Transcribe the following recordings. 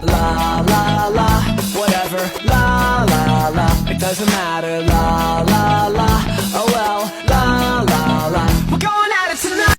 La la la, whatever, la la la, it doesn't matter, la la la, oh well, la la la, we're going at it tonight.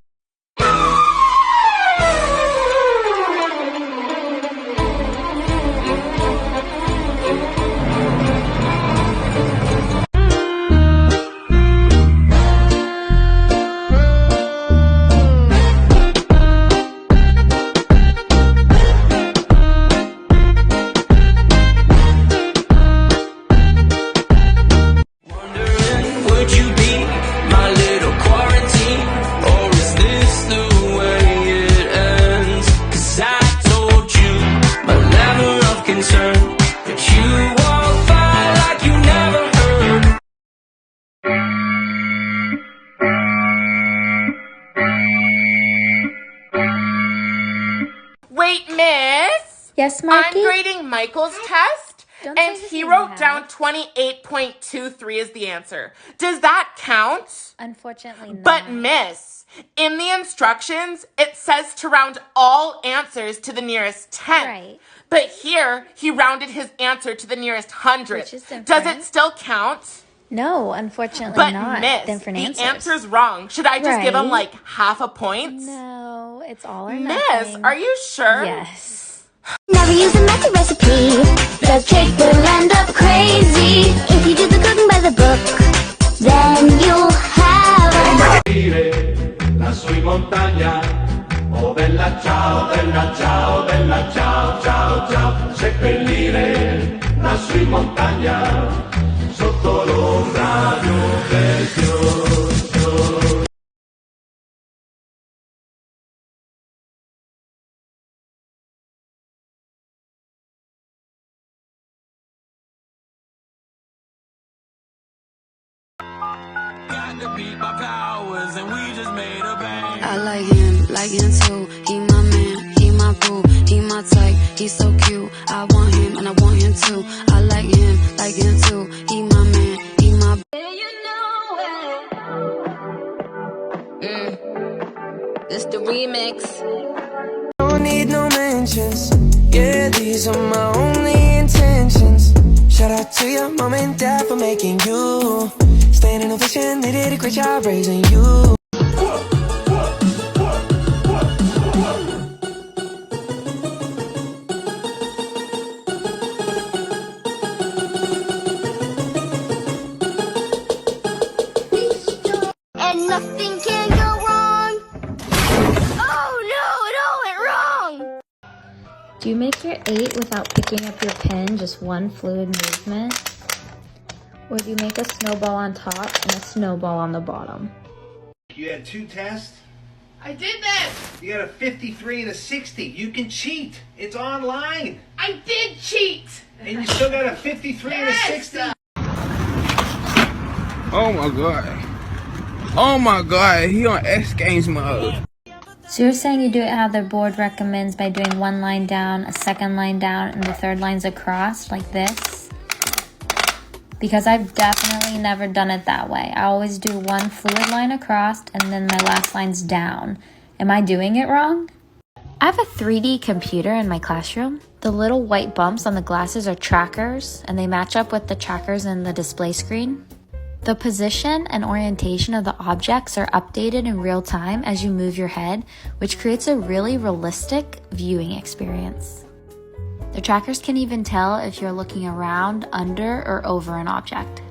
Wait, miss? Yes, Marky? I'm grading Michael's test, and he wrote down 28.23 as the answer. Does that count? Unfortunately not. But miss, in the instructions, it says to round all answers to the nearest 10th. Right. But here, he rounded his answer to the nearest 100th. Which is different. Does it still count? No, unfortunately But not. miss, Different the answers. answer's wrong. Should I just give him Right. like half a point? No, it's all or Miss, nothing. are you sure? Yes. Never use a messy recipe. The cake will end up crazy. If you do the cooking by the book, then you'll have lassù in montagna. Oh bella ciao, bella ciao, bella ciao, ciao, ciao. Seppellire lassù in montagna, sotto l'ombra di un bel fior. I like him too. He my man, he my boo, he my type, he's so cute. I want him and I want him too. I like him too. He my man, he my. you know it. This the remix. Don't need no mentions. Yeah, these are my only intentions. Shout out to your mom and dad for making you. Staying in ovation, they did a great job raising you. And nothing can go wrong. Oh no, it all went wrong. Do you make your 8 without picking up your pen, just one fluid movement? Or do you make a snowball on top and a snowball on the bottom? You had 2 tests. I did this! You got a 53 and a 60. You can cheat. It's online. I did cheat! And you still got a 53 and a 60. Oh my god. Oh my god, he on X Games mode. So you're saying you do it how the board recommends by doing one line down, a second line down, and the third line's across, like this? Because I've definitely never done it that way. I always do one fluid line across, and then my last line's down. Am I doing it wrong? I have a 3D computer in my classroom. The little white bumps on the glasses are trackers, and they match up with the trackers in the display screen. The position and orientation of the objects are updated in real time as you move your head, which creates a really realistic viewing experience. The trackers can even tell if you're looking around, under, or over an object.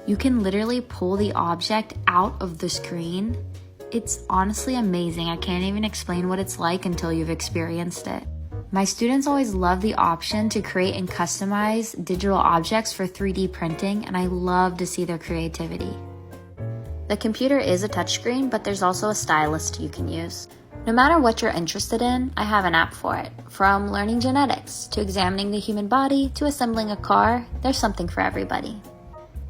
You can literally pull the object out of the screen. It's honestly amazing. I can't even explain what it's like until you've experienced it. My students always love the option to create and customize digital objects for 3D printing, and I love to see their creativity. The computer is a touchscreen, but there's also a stylus you can use. No matter what you're interested in, I have an app for it. From learning genetics, to examining the human body, to assembling a car, there's something for everybody.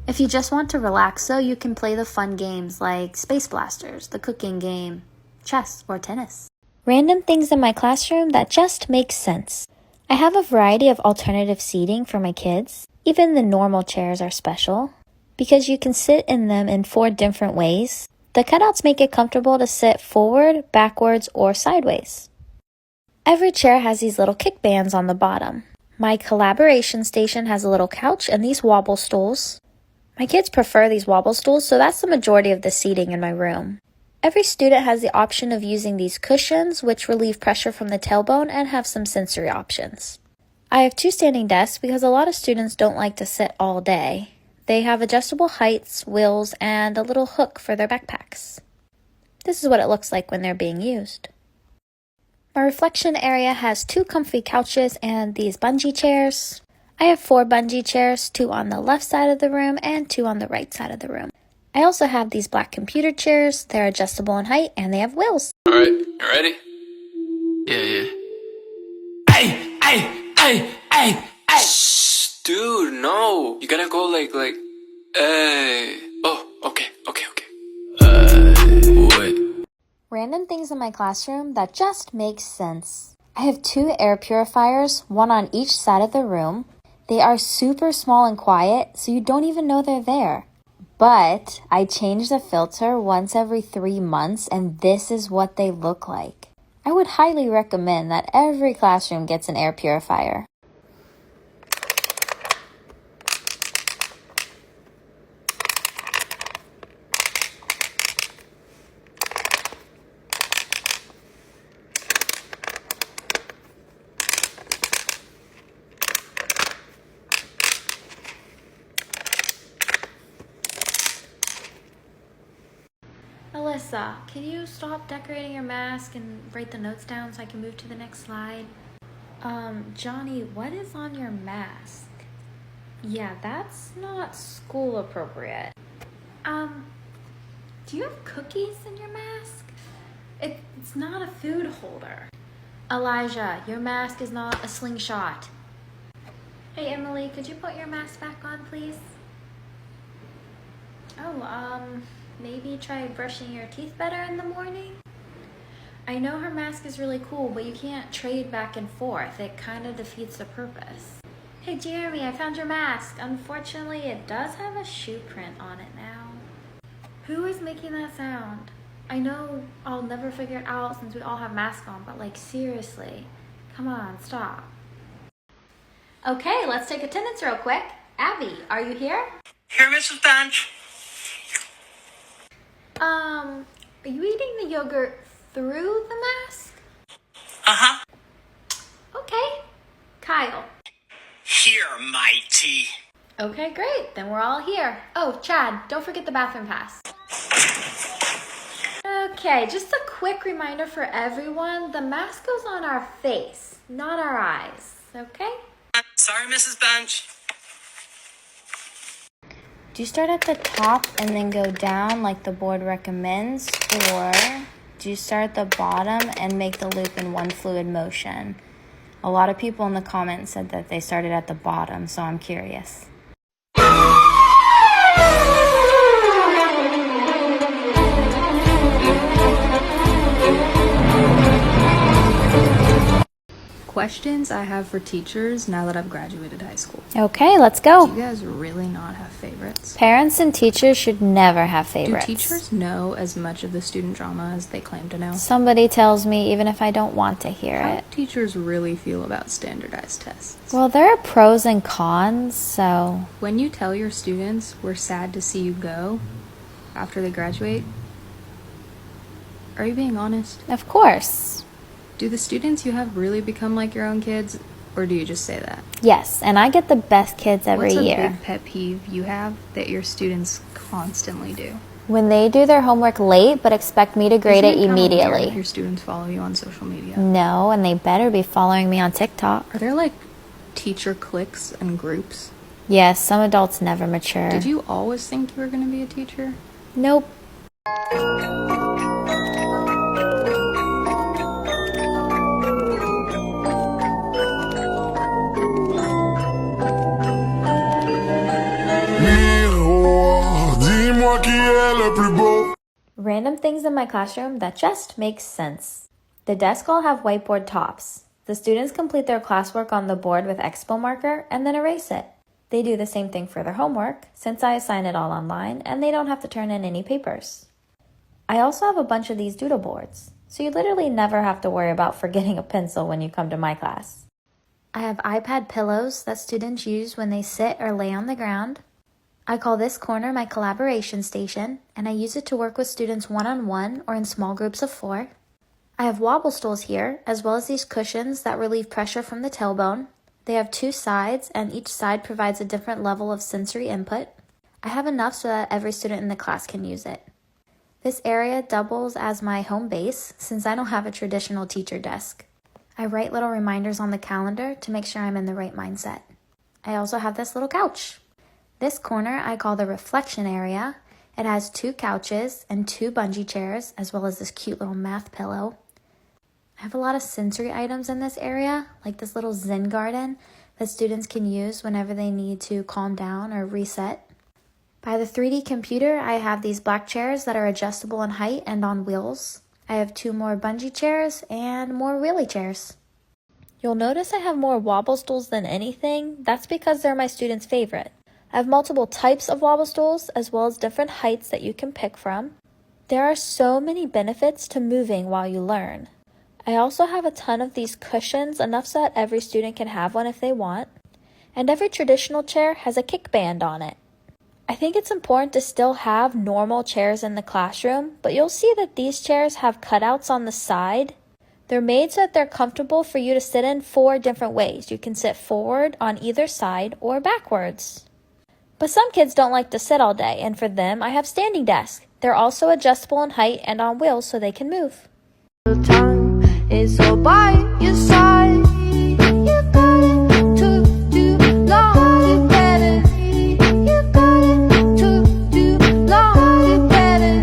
If you just want to relax though, you can play the fun games like Space Blasters, the cooking game, chess, or tennis. Random things in my classroom that just make sense. I have a variety of alternative seating for my kids. Even the normal chairs are special because you can sit in them in 4 different ways. The cutouts make it comfortable to sit forward, backwards, or sideways. Every chair has these little kick bands on the bottom. My collaboration station has a little couch and these wobble stools. My kids prefer these wobble stools, so that's the majority of the seating in my room. Every student has the option of using these cushions, which relieve pressure from the tailbone and have some sensory options. I have 2 standing desks because a lot of students don't like to sit all day. They have adjustable heights, wheels, and a little hook for their backpacks. This is what it looks like when they're being used. My reflection area has 2 comfy couches and these bungee chairs. I have 4 bungee chairs, 2 on the left side of the room and 2 on the right side of the room. I also have these black computer chairs. They're adjustable in height and they have wheels. Alright, you ready? Yeah. Hey! Shh, dude, no. You gotta go like, hey. Oh, okay. Wait. Random things in my classroom that just make sense. I have 2 air purifiers, 1 on each side of the room. They are super small and quiet, so you don't even know they're there. But I change the filter once every 3 months, and this is what they look like. I would highly recommend that every classroom gets an air purifier. Alyssa, can you stop decorating your mask and write the notes down so I can move to the next slide? Johnny, what is on your mask? Yeah, that's not school appropriate. Do you have cookies in your mask? It's not a food holder. Elijah, your mask is not a slingshot. Hey, Emily, could you put your mask back on, please? Oh, maybe try brushing your teeth better in the morning? I know her mask is really cool, but you can't trade back and forth. It kind of defeats the purpose. Hey, Jeremy, I found your mask. Unfortunately, it does have a shoe print on it now. Who is making that sound? I know I'll never figure it out since we all have masks on, but like seriously, come on, stop. Okay, let's take attendance real quick. Abby, are you here? Here, Mrs. Bench. Are you eating the yogurt through the mask? Uh-huh. Okay. Kyle. Here, matey. Okay, great. Then we're all here. Oh, Chad, don't forget the bathroom pass. Okay, just a quick reminder for everyone. The mask goes on our face, not our eyes. Okay? Sorry, Mrs. Bench. Do you start at the top and then go down like the board recommends, or do you start at the bottom and make the loop in one fluid motion? A lot of people in the comments said that they started at the bottom, so I'm curious. Questions I have for teachers now that I've graduated high school. Okay, let's go. Do you guys really not have favorites? Parents and teachers should never have favorites. Do teachers know as much of the student drama as they claim to know? Somebody tells me even if I don't want to hear How it. do teachers really feel about standardized tests? Well, there are pros and cons, so... When you tell your students we're sad to see you go after they graduate, are you being honest? Of course. Do the students you have really become like your own kids, or do you just say that? Yes, and I get the best kids every year. year. What's a big pet peeve you have that your students constantly do? When they do their homework late but expect me to grade it immediately. Your students follow you on social media? No, and they better be following me on TikTok. Are there like teacher cliques and groups? Yes, some adults never mature. Did you always think you were going to be a teacher? Nope. Random things in my classroom that just make sense. The desks all have whiteboard tops. The students complete their classwork on the board with Expo marker and then erase it. They do the same thing for their homework, since I assign it all online and they don't have to turn in any papers. I also have a bunch of these doodle boards. So you literally never have to worry about forgetting a pencil when you come to my class. I have iPad pillows that students use when they sit or lay on the ground. I call this corner my collaboration station, and I use it to work with students one-on-one or in small groups of 4. I have wobble stools here, as well as these cushions that relieve pressure from the tailbone. They have 2 sides, and each side provides a different level of sensory input. I have enough so that every student in the class can use it. This area doubles as my home base since I don't have a traditional teacher desk. I write little reminders on the calendar to make sure I'm in the right mindset. I also have this little couch. This corner I call the reflection area. It has 2 couches and 2 bungee chairs, as well as this cute little math pillow. I have a lot of sensory items in this area, like this little Zen garden that students can use whenever they need to calm down or reset. By the 3D computer, I have these black chairs that are adjustable in height and on wheels. I have 2 more bungee chairs and more wheelie chairs. You'll notice I have more wobble stools than anything. That's because they're my students' favorite. I have multiple types of wobble stools as well as different heights that you can pick from. There are so many benefits to moving while you learn. I also have a ton of these cushions, enough so that every student can have one if they want. And every traditional chair has a kick band on it. I think it's important to still have normal chairs in the classroom, but you'll see that these chairs have cutouts on the side. They're made so that they're comfortable for you to sit in 4 different ways. You can sit forward, on either side, or backwards. But some kids don't like to sit all day, and for them, I have standing desks. They're also adjustable in height and on wheels so they can move. It's all by your side. You got it took too long. You better. You got it took too long. You better.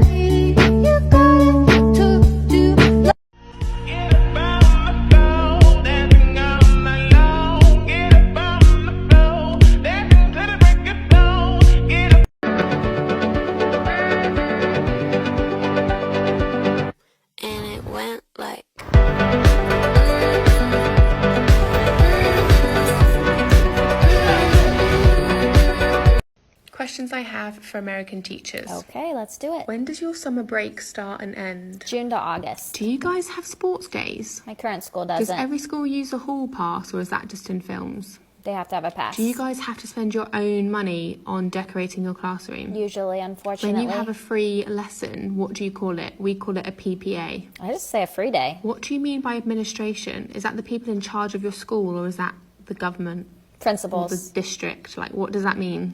You got it took too long. Get up on the floor, dancing all night long. Get up on the floor, dancing till the break of dawn. Get up. And it went like. Questions I have for American teachers. Okay, let's do it. When does your summer break start and end? June to August. Do you guys have sports days? My current school Does doesn't. every school use a hall pass, or is that just in films? They have to have a pass. Do you guys have to spend your own money on decorating your classroom? Usually, unfortunately. When you have a free lesson, what do you call it? We call it a PPA. I just say a free day. What do you mean by administration? Is that the people in charge of your school, or is that the government? Principals. Or the district? Like, what does that mean?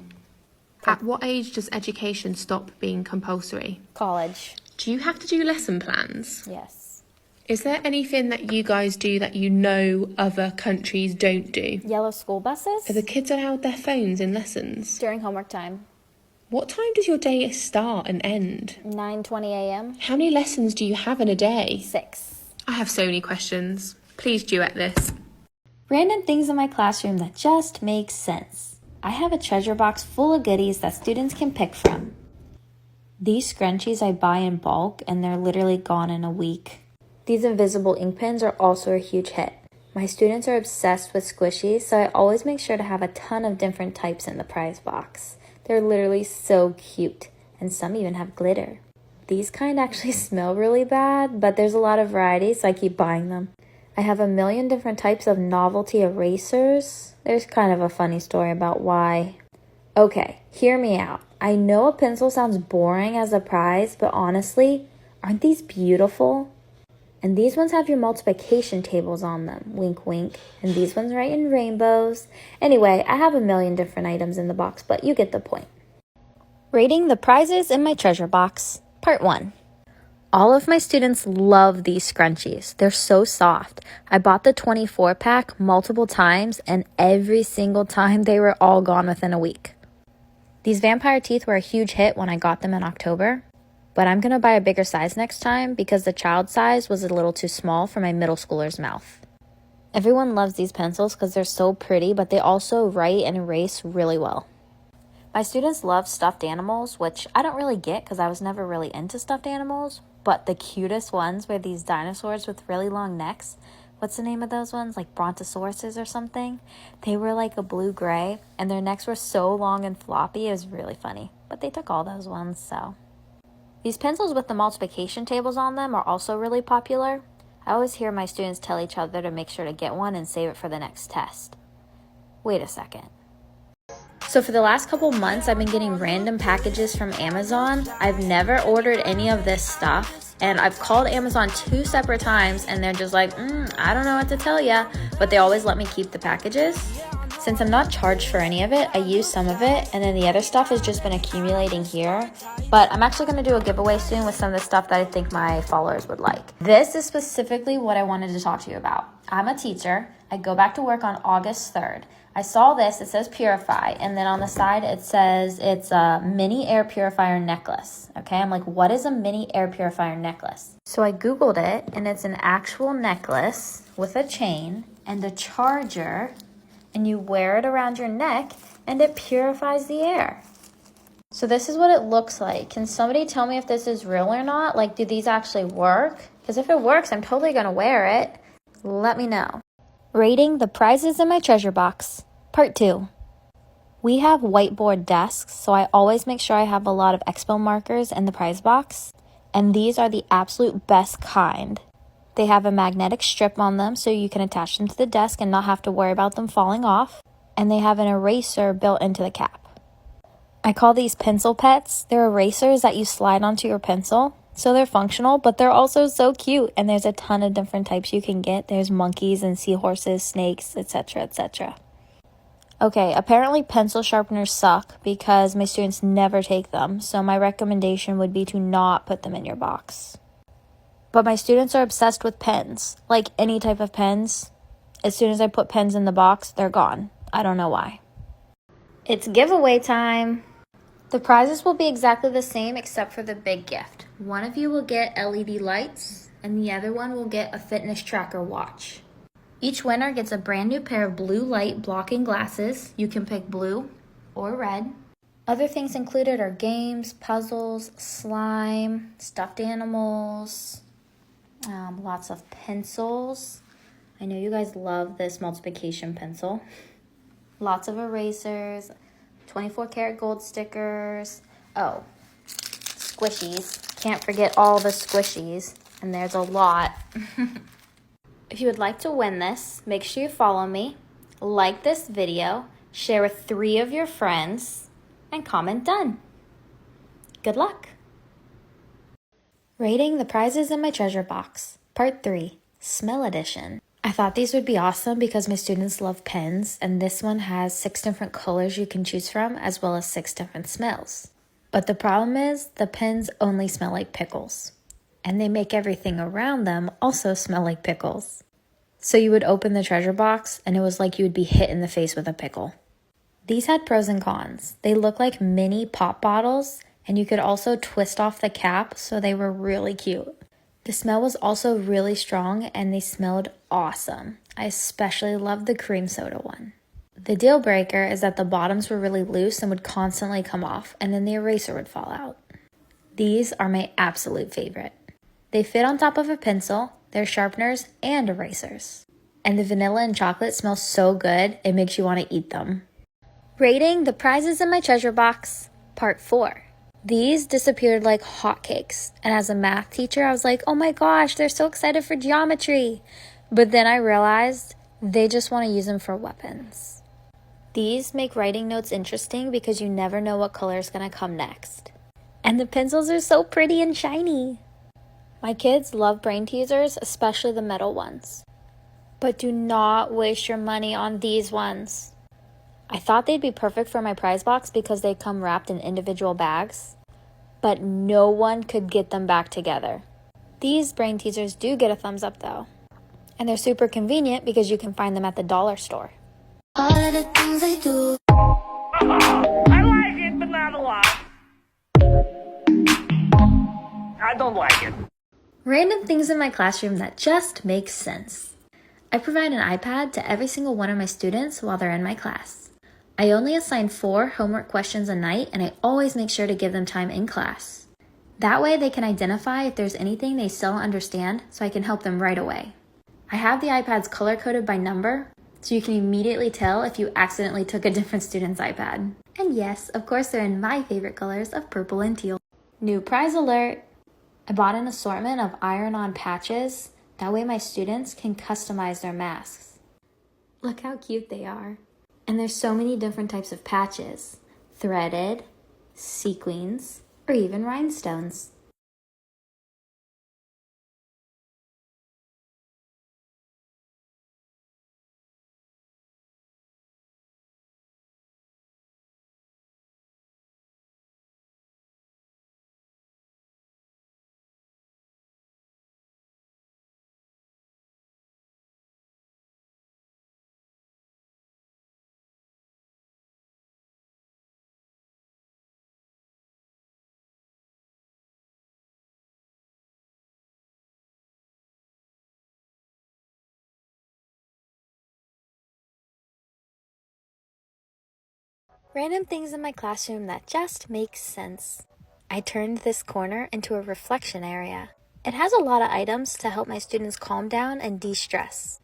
At what age does education stop being compulsory? College. Do you have to do lesson plans? Yes. Is there anything that you guys do that you know other countries don't do? Yellow school buses. Are the kids allowed their phones in lessons? During homework time. What time does your day start and end? 9:20 a.m. How many lessons do you have in a day? 6. I have so many questions. Please duet this. Random things in my classroom that just make sense. I have a treasure box full of goodies that students can pick from. These scrunchies I buy in bulk and they're literally gone in a week. These invisible ink pens are also a huge hit. My students are obsessed with squishies, so I always make sure to have a ton of different types in the prize box. They're literally so cute, and some even have glitter. These kind actually smell really bad, but there's a lot of variety, so I keep buying them. I have a million different types of novelty erasers. There's kind of a funny story about why. Okay, hear me out. I know a pencil sounds boring as a prize, but honestly, aren't these beautiful? And these ones have your multiplication tables on them, wink wink, and these ones write in rainbows. Anyway, I have a million different items in the box, but you get the point. Rating the prizes in my treasure box, part 1. All of my students love these scrunchies. They're so soft. I bought the 24 pack multiple times, and every single time they were all gone within a week. These vampire teeth were a huge hit when I got them in October, but I'm gonna buy a bigger size next time because the child size was a little too small for my middle schooler's mouth. Everyone loves these pencils because they're so pretty, but they also write and erase really well. My students love stuffed animals, which I don't really get because I was never really into stuffed animals, but the cutest ones were these dinosaurs with really long necks. What's the name of those ones? Like brontosauruses or something? They were like a blue-gray, and their necks were so long and floppy, it was really funny. But they took all those ones, so. These pencils with the multiplication tables on them are also really popular. I always hear my students tell each other to make sure to get one and save it for the next test. Wait a second. So for the last couple months, I've been getting random packages from Amazon. I've never ordered any of this stuff, and I've called Amazon 2 separate times, and they're just like, I don't know what to tell ya, but they always let me keep the packages. Since I'm not charged for any of it, I use some of it, and then the other stuff has just been accumulating here. But I'm actually going to do a giveaway soon with some of the stuff that I think my followers would like. This is specifically what I wanted to talk to you about. I'm a teacher. I go back to work on August 3rd. I saw this, it says Purify, and then on the side it says it's a mini air purifier necklace. Okay, I'm like, what is a mini air purifier necklace? So I Googled it, and it's an actual necklace with a chain and a charger, and you wear it around your neck, and it purifies the air. So this is what it looks like. Can somebody tell me if this is real or not? Like, do these actually work? Because if it works, I'm totally gonna wear it. Let me know. Rating the prizes in my treasure box, part 2. We have whiteboard desks, so I always make sure I have a lot of expo markers in the prize box, and these are the absolute best kind. They have a magnetic strip on them so you can attach them to the desk and not have to worry about them falling off, and they have an eraser built into the cap. I call these pencil pets. They're erasers that you slide onto your pencil. So they're functional, but they're also so cute, and there's a ton of different types you can get. There's monkeys and seahorses, snakes, etc., etc. Okay, apparently pencil sharpeners suck because my students never take them, so my recommendation would be to not put them in your box. But my students are obsessed with pens, like any type of pens. As soon as I put pens in the box, they're gone. I don't know why. It's giveaway time! The prizes will be exactly the same except for the big gift. One of you will get LED lights, and the other one will get a fitness tracker watch. Each winner gets a brand new pair of blue light blocking glasses. You can pick blue or red. Other things included are games, puzzles, slime, stuffed animals, lots of pencils. I know you guys love this multiplication pencil. Lots of erasers, 24 karat gold stickers. Oh, squishies. Can't forget all the squishies, and there's a lot. If you would like to win this, make sure you follow me, like this video, share with 3 of your friends, and comment done. Good luck. Rating the prizes in my treasure box, part 3, Smell Edition. I thought these would be awesome because my students love pens, and this one has 6 different colors you can choose from, as well as 6 different smells. But the problem is, the pens only smell like pickles, and they make everything around them also smell like pickles. So you would open the treasure box, and it was like you would be hit in the face with a pickle. These had pros and cons. They look like mini pop bottles, and you could also twist off the cap, so they were really cute. The smell was also really strong, and they smelled awesome. I especially loved the cream soda one. The deal breaker is that the bottoms were really loose and would constantly come off, and then the eraser would fall out. These are my absolute favorite. They fit on top of a pencil, they're sharpeners and erasers. And the vanilla and chocolate smell so good, it makes you want to eat them. Rating the prizes in my treasure box, part 4. These disappeared like hotcakes, and as a math teacher, I was like, oh my gosh, they're so excited for geometry. But then I realized they just want to use them for weapons. These make writing notes interesting because you never know what color is going to come next. And the pencils are so pretty and shiny. My kids love brain teasers, especially the metal ones. But do not waste your money on these ones. I thought they'd be perfect for my prize box because they come wrapped in individual bags, but no one could get them back together. These brain teasers do get a thumbs up though, and they're super convenient because you can find them at the dollar store. All of the things I do. I like it, but not a lot. I don't like it. Random things in my classroom that just make sense. I provide an iPad to every single one of my students while they're in my class. I only assign 4 homework questions a night, and I always make sure to give them time in class. That way they can identify if there's anything they still don't understand, so I can help them right away. I have the iPads color-coded by number, so you can immediately tell if you accidentally took a different student's iPad. And yes, of course they're in my favorite colors of purple and teal. New prize alert! I bought an assortment of iron-on patches. That way my students can customize their masks. Look how cute they are. And there's so many different types of patches. Threaded, sequins, or even rhinestones. Random things in my classroom that just make sense. I turned this corner into a reflection area. It has a lot of items to help my students calm down and de-stress,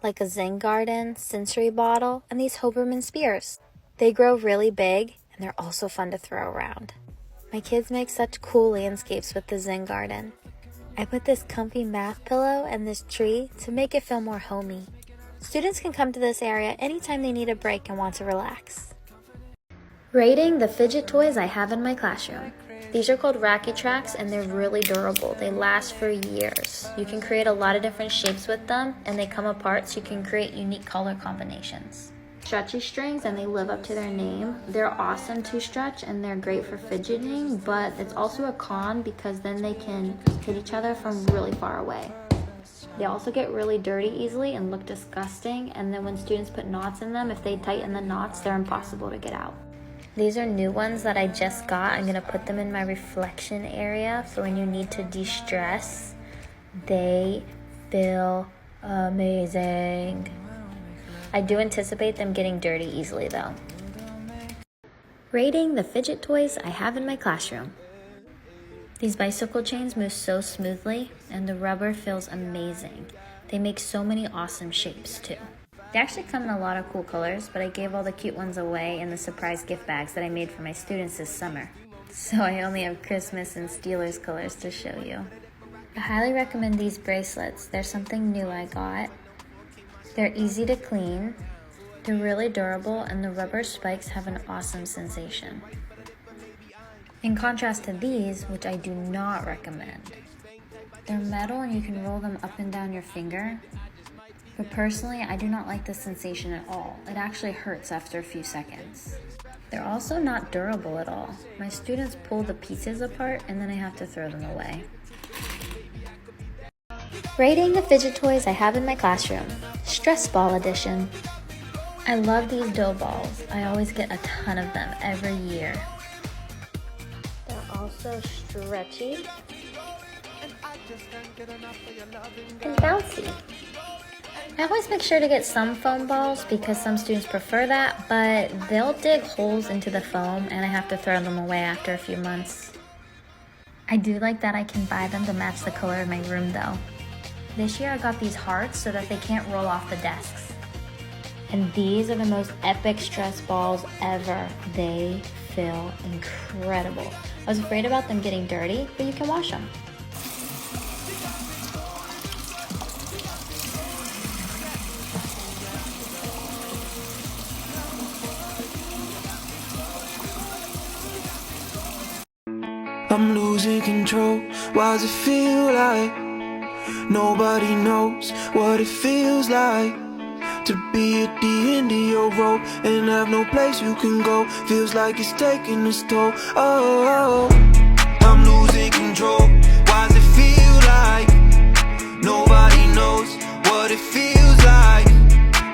like a Zen garden, sensory bottle, and these Hoberman spears. They grow really big, and they're also fun to throw around. My kids make such cool landscapes with the Zen garden. I put this comfy math pillow and this tree to make it feel more homey. Students can come to this area anytime they need a break and want to relax. Rating the fidget toys I have in my classroom. These are called Racky Tracks and they're really durable. They last for years. You can create a lot of different shapes with them and they come apart so you can create unique color combinations. Stretchy strings and they live up to their name. They're awesome to stretch and they're great for fidgeting, but it's also a con because then they can hit each other from really far away. They also get really dirty easily and look disgusting, and then when students put knots in them, if they tighten the knots, they're impossible to get out. These are new ones that I just got. I'm gonna put them in my reflection area for when you need to de-stress. They feel amazing. I do anticipate them getting dirty easily though. Rating the fidget toys I have in my classroom. These bicycle chains move so smoothly and the rubber feels amazing. They make so many awesome shapes too. They actually come in a lot of cool colors, but I gave all the cute ones away in the surprise gift bags that I made for my students this summer. So I only have Christmas and Steelers colors to show you. I highly recommend these bracelets. They're something new I got. They're easy to clean, they're really durable, and the rubber spikes have an awesome sensation. In contrast to these, which I do not recommend. They're metal and you can roll them up and down your finger. But personally, I do not like the sensation at all. It actually hurts after a few seconds. They're also not durable at all. My students pull the pieces apart and then I have to throw them away. Rating the fidget toys I have in my classroom. Stress Ball Edition. I love these dough balls. I always get a ton of them every year. They're also stretchy and bouncy. I always make sure to get some foam balls because some students prefer that, but they'll dig holes into the foam and I have to throw them away after a few months. I do like that I can buy them to match the color of my room though. This year I got these hearts so that they can't roll off the desks. And these are the most epic stress balls ever. They feel incredible. I was afraid about them getting dirty, but you can wash them. I'm losing control. Why does it feel like nobody knows what it feels like to be at the end of your rope and have no place you can go? Feels like it's taking its toll. Oh, I'm losing control. Why does it feel like nobody knows what it feels like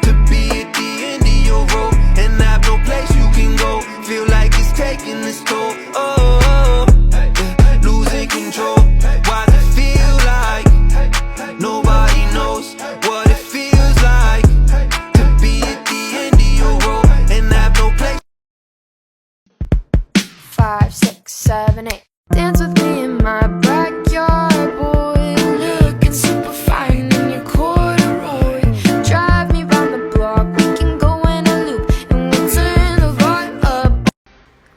to be at the end of your rope and have no place you can go? Feel like it's taking its toll. Oh, losing control. Why does it feel like nobody knows what it feels like to be at the end of your rope and have no place? 5, 6, 7, 8. Dance with me in my backyard, boy. Looking super fine in your corduroy. Drive me round the block, we can go in a loop and we'll turn the vibe up.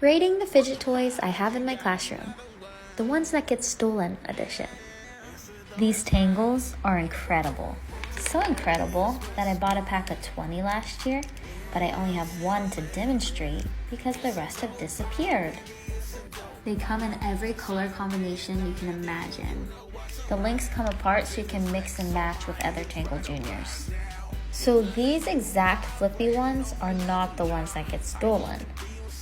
Rating the fidget toys I have in my classroom. The ones that get stolen edition. These tangles are incredible. So incredible that I bought a pack of 20 last year, but I only have one to demonstrate because the rest have disappeared. They come in every color combination you can imagine. The links come apart so you can mix and match with other Tangle Juniors. So these exact flippy ones are not the ones that get stolen.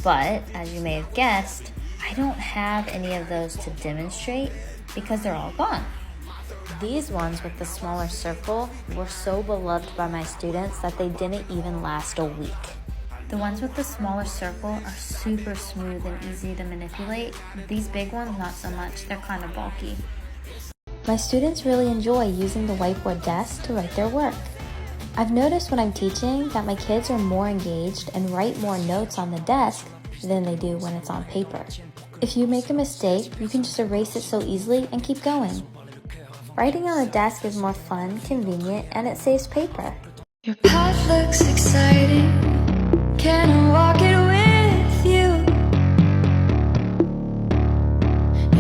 But, as you may have guessed, I don't have any of those to demonstrate because they're all gone. These ones with the smaller circle were so beloved by my students that they didn't even last a week. The ones with the smaller circle are super smooth and easy to manipulate. These big ones, not so much. They're kind of bulky. My students really enjoy using the whiteboard desk to write their work. I've noticed when I'm teaching that my kids are more engaged and write more notes on the desk than they do when it's on paper. If you make a mistake, you can just erase it so easily and keep going. Writing on the desk is more fun, convenient, and it saves paper. Your path looks exciting. Can I walk it with you?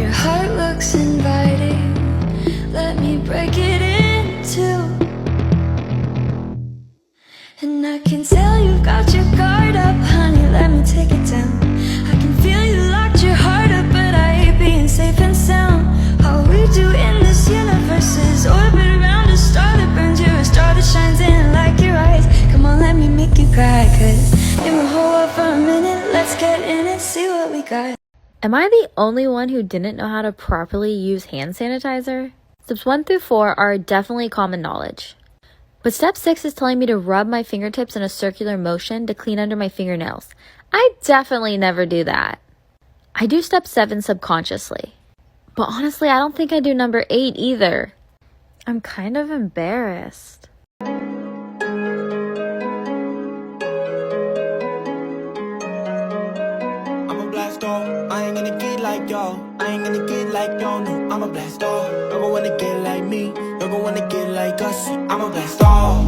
Your heart looks inviting. Let me break it in two. And I can tell you've got your guard up, honey. Let me take it down. I can feel you locked your heart up, but I hate being safe and sound. All we do in this universe is orbit around a star that burns. You're a star that shines in like your eyes. Come on, let me make you cry, 'cause in the whole world for a minute. Let's get in and see what we got. Am I the only one who didn't know how to properly use hand sanitizer? Steps 1 through 4 are definitely common knowledge. But step 6 is telling me to rub my fingertips in a circular motion to clean under my fingernails. I definitely never do that. I do step 7 subconsciously. But honestly, I don't think I do number 8 either. I'm kind of embarrassed. I'm a blast off. I ain't gonna get like y'all. I ain't gonna get like y'all. No, I'm a blast off. Y'all gon' wanna get like me. Y'all gon' wanna get like us. I'm a blast off.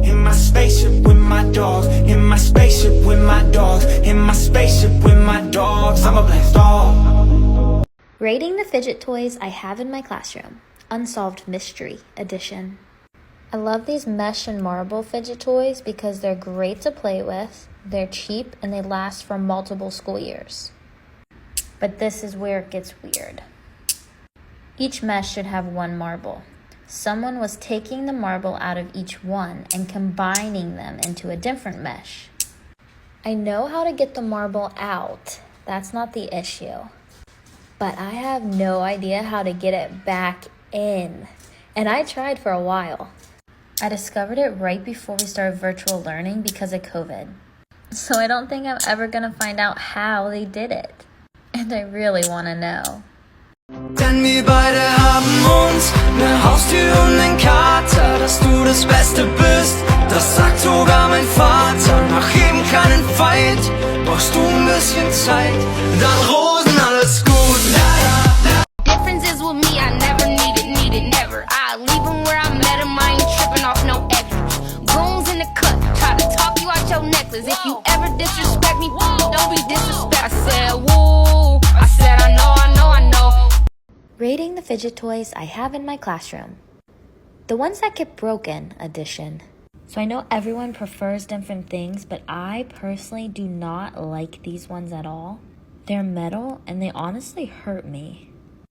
In my spaceship with my dogs. In my spaceship with my dogs. In my spaceship with my dogs. I'm a blast off. Rating the fidget toys I have in my classroom. Unsolved Mystery Edition. I love these mesh and marble fidget toys because they're great to play with, they're cheap, and they last for multiple school years. But this is where it gets weird. Each mesh should have one marble. Someone was taking the marble out of each one and combining them into a different mesh. I know how to get the marble out. That's not the issue. But I have no idea how to get it back in. And I tried for a while. I discovered it right before we started virtual learning because of COVID. So I don't think I'm ever gonna find out how they did it. And I really wanna know. Denn wir beide haben uns ne Haustür und nen Kater. Dass du das Beste bist, das sagt sogar mein Vater. Nach jedem kleinen Fight brauchst du ein bisschen Zeit. Dann Rosen, alles gut. Difference is with me, I never need it, never. I leave him where I met him, I ain't tripping off no extras. Goons in the cut, try to talk you out your necklace. If you ever disrespect me, don't be disrespect. I said, woo, I said, I know. Rating the fidget toys I have in my classroom. The ones that get broken edition. So I know everyone prefers different things, but I personally do not like these ones at all. They're metal and they honestly hurt me.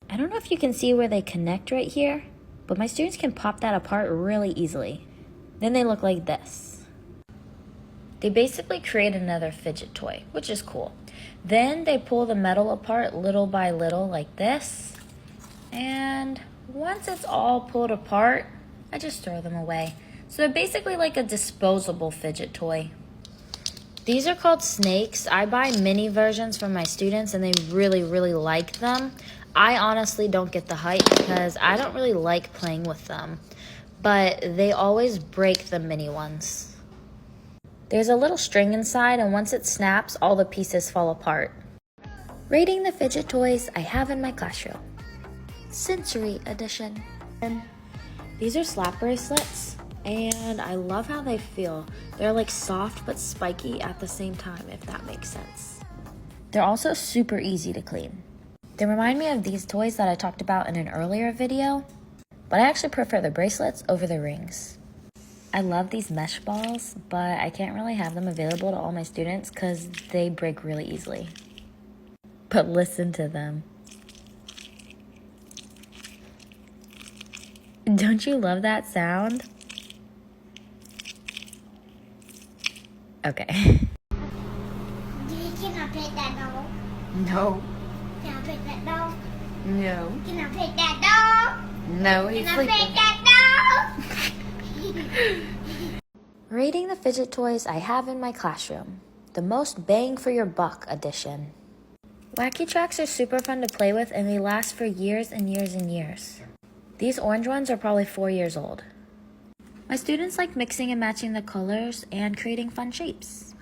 I don't know if you can see where they connect right here, but my students can pop that apart really easily. Then they look like this. They basically create another fidget toy, which is cool. Then they pull the metal apart little by little like this. And once it's all pulled apart, I just throw them away. So they're basically like a disposable fidget toy. These are called snakes. I buy mini versions for my students and they really, really like them. I honestly don't get the hype because I don't really like playing with them. But they always break the mini ones. There's a little string inside and once it snaps, all the pieces fall apart. Rating the fidget toys I have in my classroom. St Cir E edition. These are slap bracelets and I love how they feel. They're like soft but spiky at the same time, if that makes sense. They're also super easy to clean. They remind me of these toys that I talked about in an earlier video, but I actually prefer the bracelets over the rings. I love these mesh balls, but I can't really have them available to all my students because they break really easily. But listen to them. Don't you love that sound? Okay. Can I pet that dog? No. Can I pet that dog? No. Can I pet that dog? No, he's Can I sleeping. pet that dog? Rating the fidget toys I have in my classroom. The most bang for your buck edition. Wacky tracks are super fun to play with and they last for years and years and years. These orange ones are probably 4 years old. My students like mixing and matching the colors and creating fun shapes.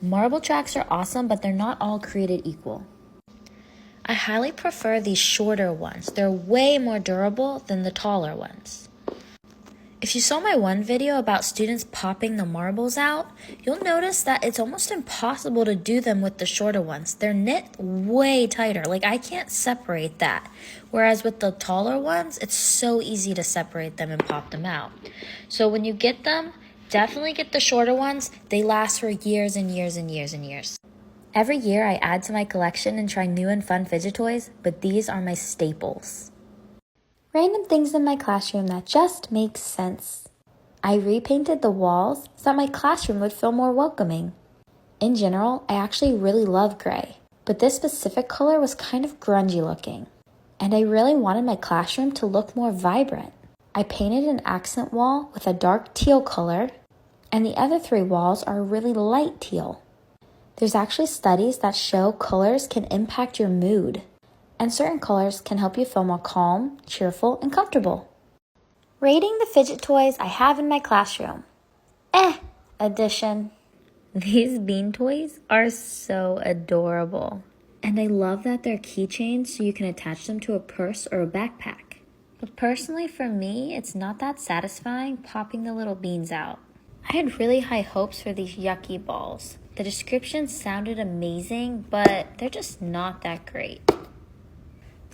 Marble tracks are awesome, but they're not all created equal. I highly prefer these shorter ones. They're way more durable than the taller ones. If you saw my one video about students popping the marbles out, you'll notice that it's almost impossible to do them with the shorter ones. They're knit way tighter. Like, I can't separate that. Whereas with the taller ones, it's so easy to separate them and pop them out. So when you get them, definitely get the shorter ones. They last for years and years and years and years. Every year I add to my collection and try new and fun fidget toys, but these are my staples. Random things in my classroom that just make sense. I repainted the walls so that my classroom would feel more welcoming. In general, I actually really love gray, but this specific color was kind of grungy looking, and I really wanted my classroom to look more vibrant. I painted an accent wall with a dark teal color, and the other 3 walls are really light teal. There's actually studies that show colors can impact your mood, and certain colors can help you feel more calm, cheerful, and comfortable. Rating the fidget toys I have in my classroom. Edition. These bean toys are so adorable. And I love that they're keychains so you can attach them to a purse or a backpack. But personally for me, it's not that satisfying popping the little beans out. I had really high hopes for these yucky balls. The description sounded amazing, but they're just not that great.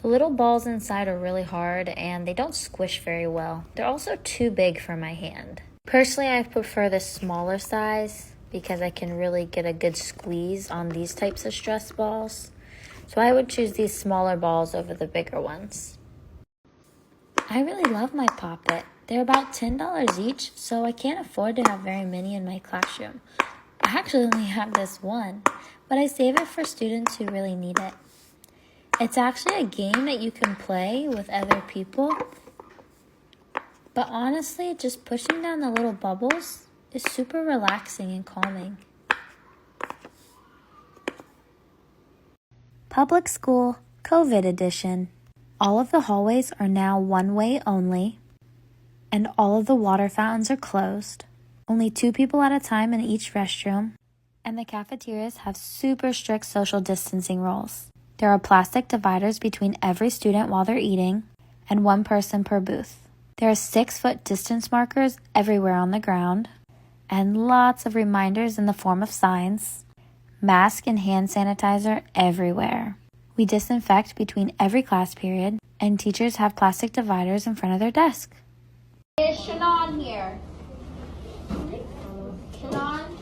The little balls inside are really hard and they don't squish very well. They're also too big for my hand. Personally, I prefer the smaller size because I can really get a good squeeze on these types of stress balls. So I would choose these smaller balls over the bigger ones. I really love my Pop It. They're about $10 each, so I can't afford to have very many in my classroom. I actually only have this one, but I save it for students who really need it. It's actually a game that you can play with other people, but honestly, just pushing down the little bubbles is super relaxing and calming. Public School COVID Edition. All of the hallways are now one-way only, and all of the water fountains are closed. Only 2 people at a time in each restroom, and the cafeterias have super strict social distancing rules. There are plastic dividers between every student while they're eating, and 1 person per booth. There are 6-foot distance markers everywhere on the ground, and lots of reminders in the form of signs. Mask and hand sanitizer everywhere. We disinfect between every class period, and teachers have plastic dividers in front of their desk. Is Shannon here? Shannon?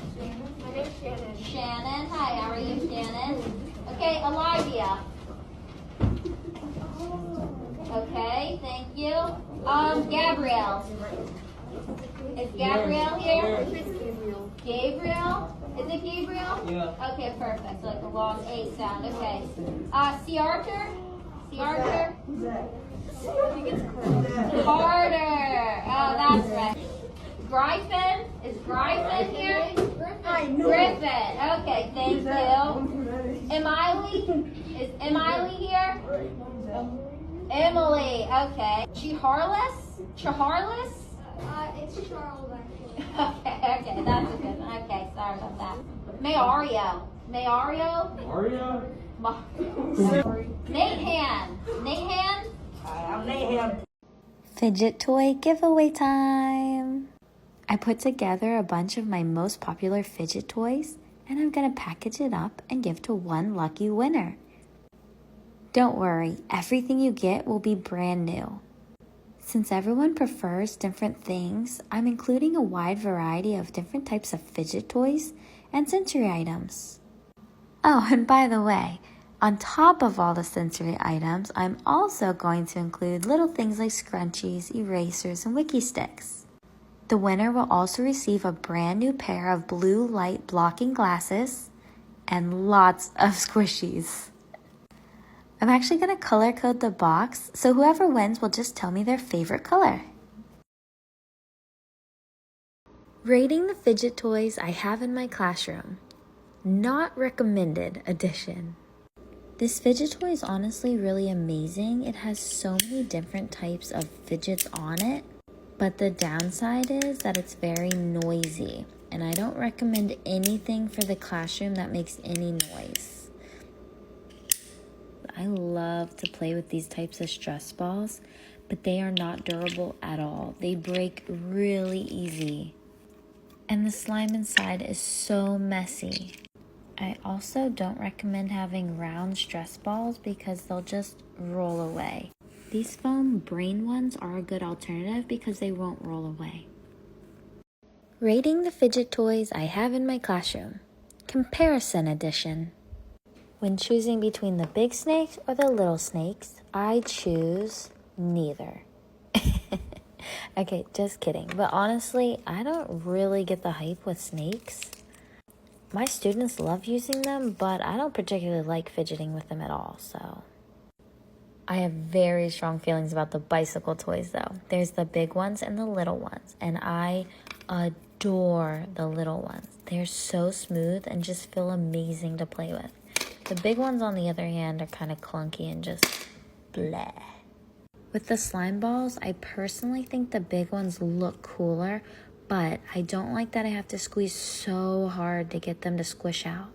Shannon, hi, how are you, Shannon? Okay, Olivia. Okay, thank you. Gabrielle. Is Gabrielle here? Gabriel? Is it Gabriel? Yeah. Okay, perfect. Like a long A sound. Okay. C. Arthur? C. Arthur? I think it's Carter. Oh, that's right. Gryphon? Is Gryphon here? Griffin. Okay, thank you. Emily? Is Emily here? Emily. Okay. Chiharlis? Chiharlis? It's Charles. Okay, that's a good one. Okay, sorry about that. Mario. Mario? Nathan. I'm Nathan. Fidget toy giveaway time! I put together a bunch of my most popular fidget toys, and I'm gonna package it up and give to one lucky winner. Don't worry, everything you get will be brand new. Since everyone prefers different things, I'm including a wide variety of different types of fidget toys and sensory items. Oh, and by the way, on top of all the sensory items, I'm also going to include little things like scrunchies, erasers, and wiki sticks. The winner will also receive a brand new pair of blue light blocking glasses and lots of squishies. I'm actually going to color code the box, so whoever wins will just tell me their favorite color. Rating the fidget toys I have in my classroom. Not recommended edition. This fidget toy is honestly really amazing. It has so many different types of fidgets on it, but the downside is that it's very noisy, and I don't recommend anything for the classroom that makes any noise. I love to play with these types of stress balls, but they are not durable at all. They break really easy, and the slime inside is so messy. I also don't recommend having round stress balls because they'll just roll away. These foam brain ones are a good alternative because they won't roll away. Rating the fidget toys I have in my classroom. Comparison edition. When choosing between the big snakes or the little snakes, I choose neither. Okay, just kidding. But honestly, I don't really get the hype with snakes. My students love using them, but I don't particularly like fidgeting with them at all, so. I have very strong feelings about the bicycle toys though. There's the big ones and the little ones, and I adore the little ones. They're so smooth and just feel amazing to play with. The big ones, on the other hand, are kind of clunky and just bleh. With the slime balls, I personally think the big ones look cooler, but I don't like that I have to squeeze so hard to get them to squish out.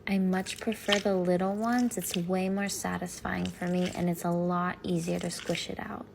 I much prefer the little ones. It's way more satisfying for me, and it's a lot easier to squish it out.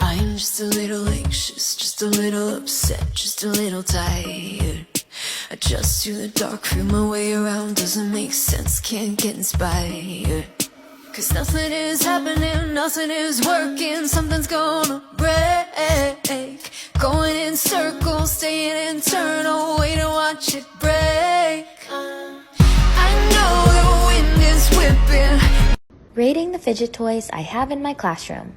I'm just a little anxious, just a little upset, just a little tired. Adjust to the dark, feel my way around, doesn't make sense, can't get inspired. Cause nothing is happening, nothing is working, something's gonna break. Going in circles, staying internal, wait and watch it break. I know the wind is whipping. Rating the fidget toys I have in my classroom.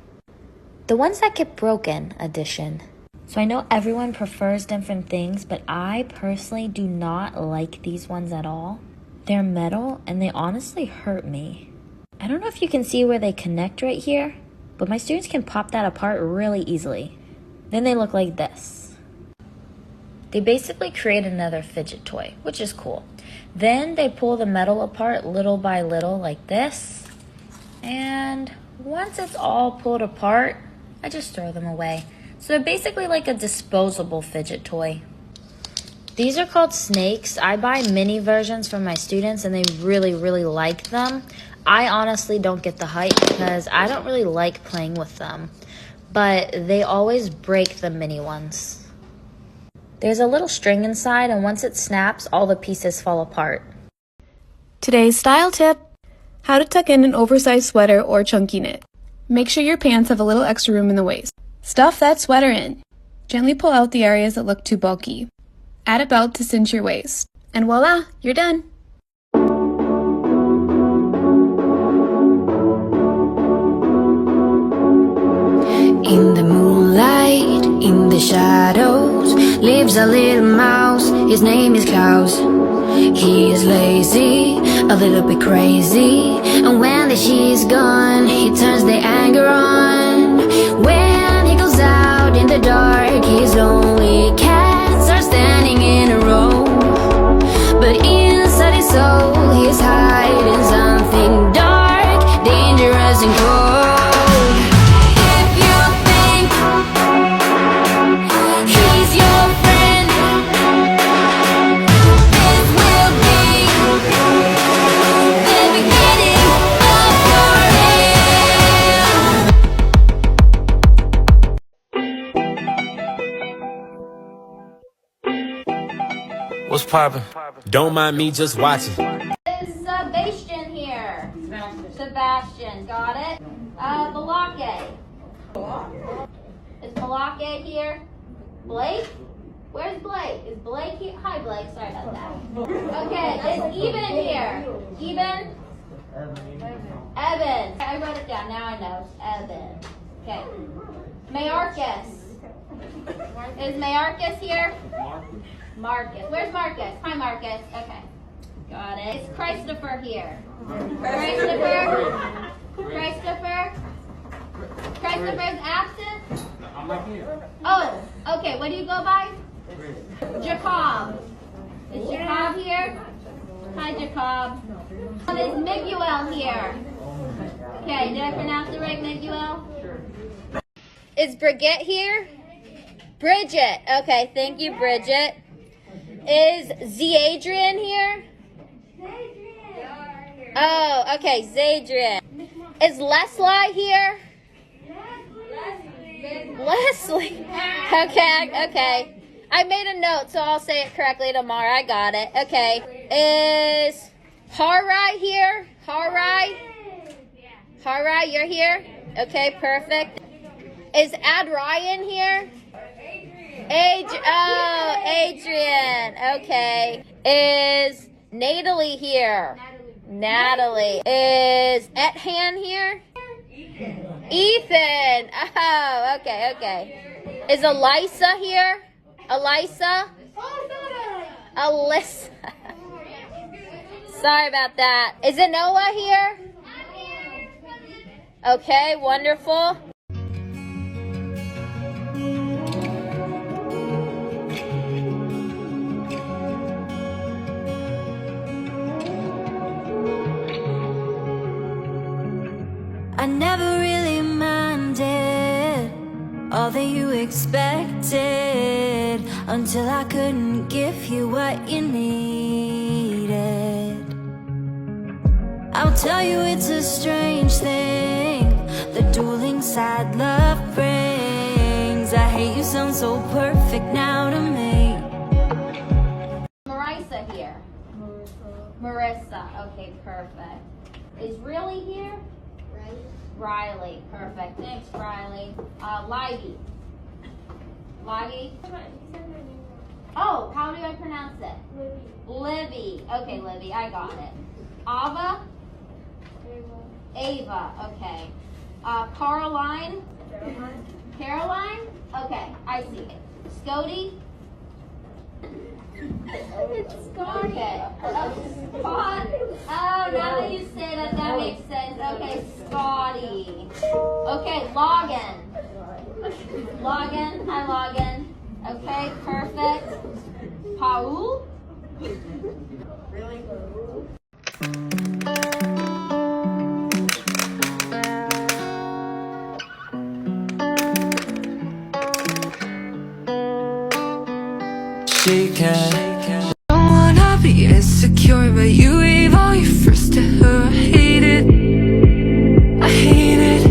The ones that get broken edition. So I know everyone prefers different things, but I personally do not like these ones at all. They're metal and they honestly hurt me. I don't know if you can see where they connect right here, but my students can pop that apart really easily. Then they look like this. They basically create another fidget toy, which is cool. Then they pull the metal apart little by little like this. And once it's all pulled apart, I just throw them away. So they're basically like a disposable fidget toy. These are called snakes. I buy mini versions for my students and they really, really like them. I honestly don't get the hype because I don't really like playing with them. But they always break the mini ones. There's a little string inside and once it snaps, all the pieces fall apart. Today's style tip: how to tuck in an oversized sweater or chunky knit. Make sure your pants have a little extra room in the waist. Stuff that sweater in. Gently pull out the areas that look too bulky. Add a belt to cinch your waist. And voila, you're done. In the moonlight, in the shadows, lives a little mouse, his name is Klaus. He is lazy, a little bit crazy, and when she's gone, he turns the anger on. When he goes out in the dark, his lonely cats are standing in a row. But inside his soul, he's hiding something dark, dangerous and cold. If you think he's your friend, this will be the beginning of your end. What's poppin'? Don't mind me just watching. Is Sebastian here? Sebastian, got it? Balake. Is Balake here? Blake? Where's Blake? Is Blake here? Hi, Blake. Sorry about that. Okay, is Eben here? Eben? Evan. I wrote it down. Now I know. Evan. Okay. Mayorkas. Is Mayorkas here? Marcus. Where's Marcus? Hi, Marcus. Okay. Got it. Is Christopher here? Christopher? Christopher? Christopher's absent? I'm not here. Oh, okay. What do you go by? Jacob. Is Jacob here? Hi, Jacob. Is Miguel here? Okay, did I pronounce it right, Miguel? Is Brigitte here? Bridget. Okay, thank you, Bridget. Is Zadrian here? Oh, okay, Zadrian. Is Leslie here? Leslie. Okay. I made a note, so I'll say it correctly tomorrow. I got it. Okay. Is Harai here? Harai, you're here? Okay, perfect. Is Ryan here? Adrian. Okay. Is Natalie here? Natalie. Is Ethan here? Ethan. Oh, okay. Is Elisa here? Alyssa? Alyssa. Sorry about that. Is Noah here? Okay, wonderful. I never really minded all that you expected until I couldn't give you what you needed. I'll tell you it's a strange thing, the dueling side love brings. I hate you sound so perfect now to me. Marissa here. Marissa. Okay, perfect. Is Riley here? Riley, perfect. Thanks, Riley. Livy. Oh, how do I pronounce it? Livy. Okay, Livy, I got it. Ava? Ava, okay. Caroline? Caroline? Okay, I see it. Scotty? It's Scotty. Okay. Scott. Oh, now that you say that, that makes sense. Okay, Scotty. Okay, Logan. Logan. Hi, Logan. Okay, perfect. Paul. Really? She can. Don't wanna be insecure, but you gave all your first to her. I hate it. I hate it.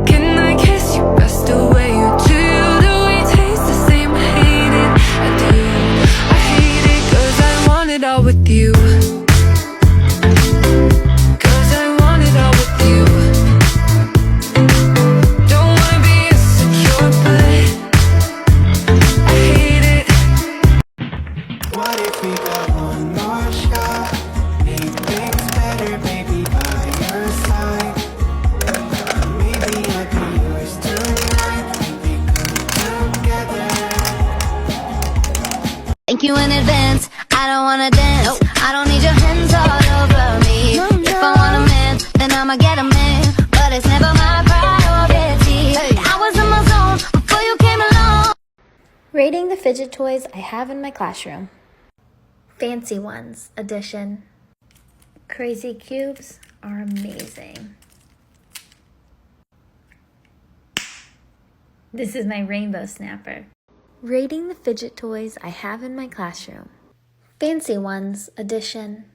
Can I kiss you best the way you do? Do we taste the same? I hate it. I do. I hate it 'cause I want it all with you. 'Cause I want it all with you. Don't wanna be insecure, but I hate it. What if we got one more shot? Make things better, baby, by your side. Maybe I'd be yours tonight. We could come together. Thank you in advance. I don't wanna man, but it's never my priority. I was in my zone before you came along. Rating the fidget toys I have in my classroom. Fancy Ones edition. Crazy cubes are amazing. This is my rainbow snapper. Rating the fidget toys I have in my classroom. Fancy Ones edition.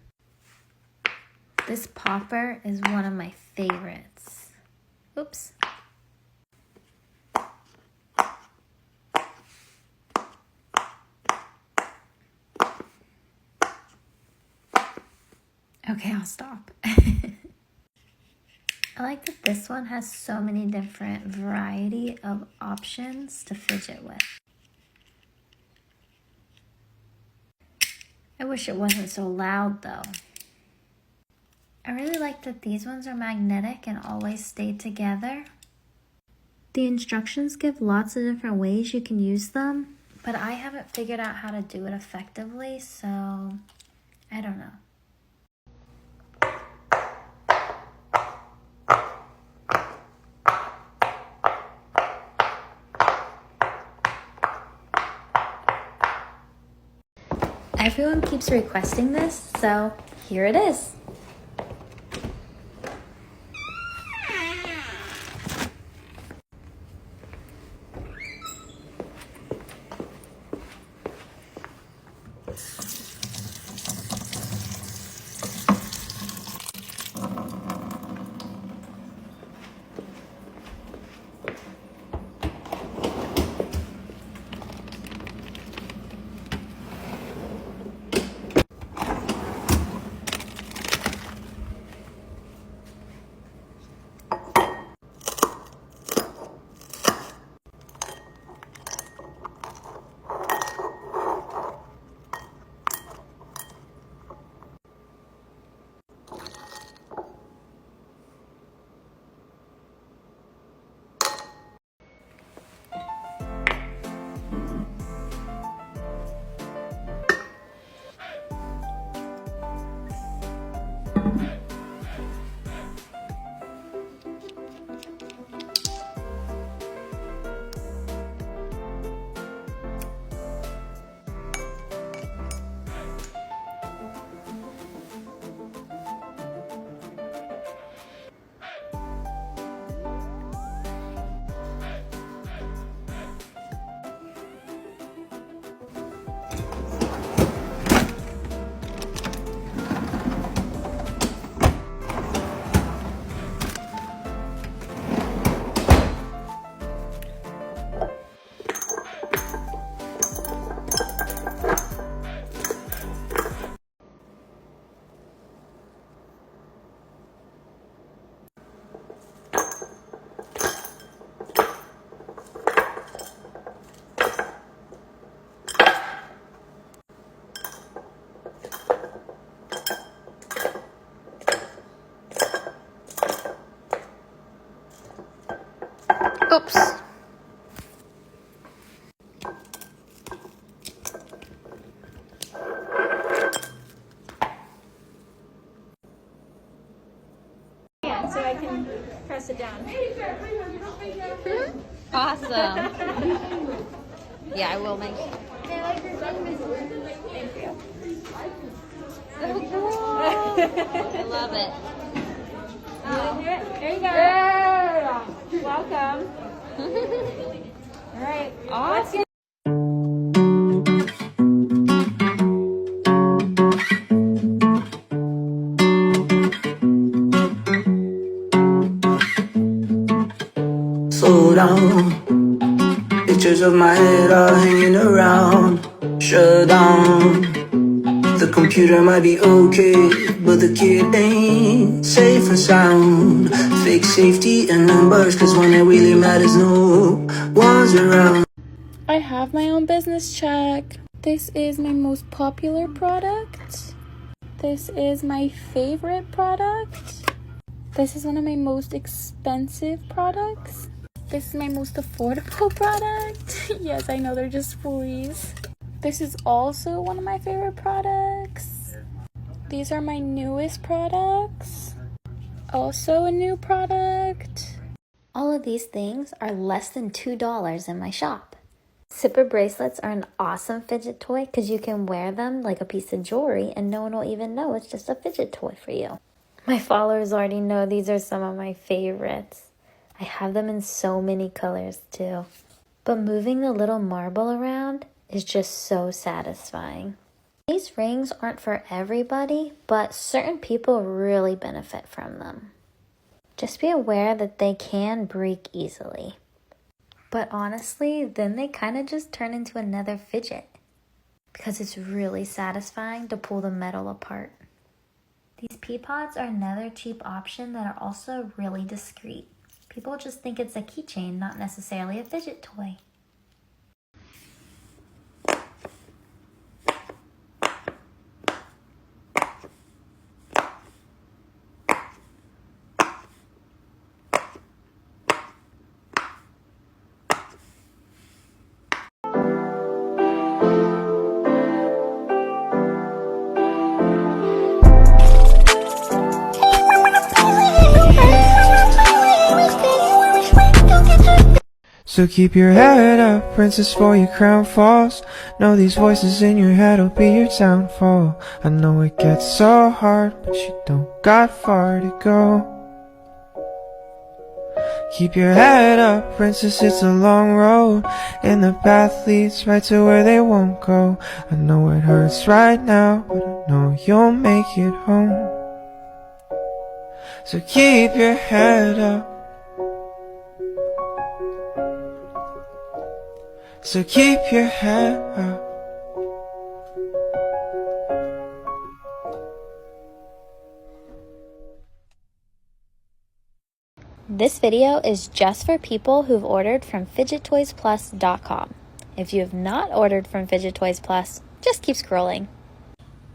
This popper is one of my favorites. Oops. Okay, I'll stop. I like that this one has so many different variety of options to fidget with. I wish it wasn't so loud though. I really like that these ones are magnetic and always stay together. The instructions give lots of different ways you can use them, but I haven't figured out how to do it effectively, so I don't know. Everyone keeps requesting this, so here it is. Oops. Yeah, so I can press it down. Awesome. Yeah, I will make sure. Thank you. So cool. I love it. There you go. Yeah. Welcome. All right. Awesome. Slow down. Pictures of my head are hanging around. Shut down. The computer might be okay, but the kid ain't safe and sound. Fake safety and numbers, cause when it really matters, no one's around. I have my own business check. This is my most popular product. This is my favorite product. This is one of my most expensive products. This is my most affordable product. Yes, I know they're just fleas. This is also one of my favorite products. These are my newest products. also a new product. All of these things are less than $2 in my shop. Zipper bracelets are an awesome fidget toy because you can wear them like a piece of jewelry and no one will even know it's just a fidget toy for you. My followers already know these are some of my favorites. I have them in so many colors too. But moving the little marble around is just so satisfying. These rings aren't for everybody, but certain people really benefit from them. Just be aware that they can break easily. But honestly, then they kind of just turn into another fidget because it's really satisfying to pull the metal apart. These pea pods are another cheap option that are also really discreet. People just think it's a keychain, not necessarily a fidget toy. So keep your head up, princess, for your crown falls. Know these voices in your head will be your downfall. I know it gets so hard, but you don't got far to go. Keep your head up, princess, it's a long road, and the path leads right to where they won't go. I know it hurts right now, but I know you'll make it home. So keep your head up. So keep your head up. This video is just for people who've ordered from fidgettoysplus.com. If you have not ordered from Fidget Toys Plus, just keep scrolling.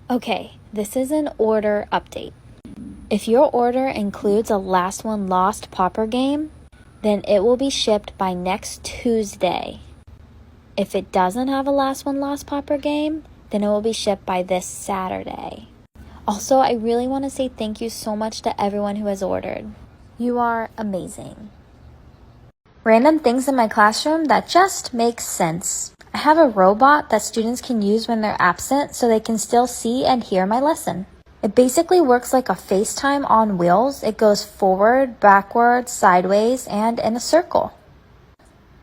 Okay, this is an order update. If your order includes a Last One Lost popper game, then it will be shipped by next Tuesday. If it doesn't have a Last One Lost popper game, then it will be shipped by this Saturday. Also, I really want to say thank you so much to everyone who has ordered. You are amazing. Random things in my classroom that just make sense. I have a robot that students can use when they're absent so they can still see and hear my lesson. It basically works like a FaceTime on wheels. It goes forward, backwards, sideways, and in a circle.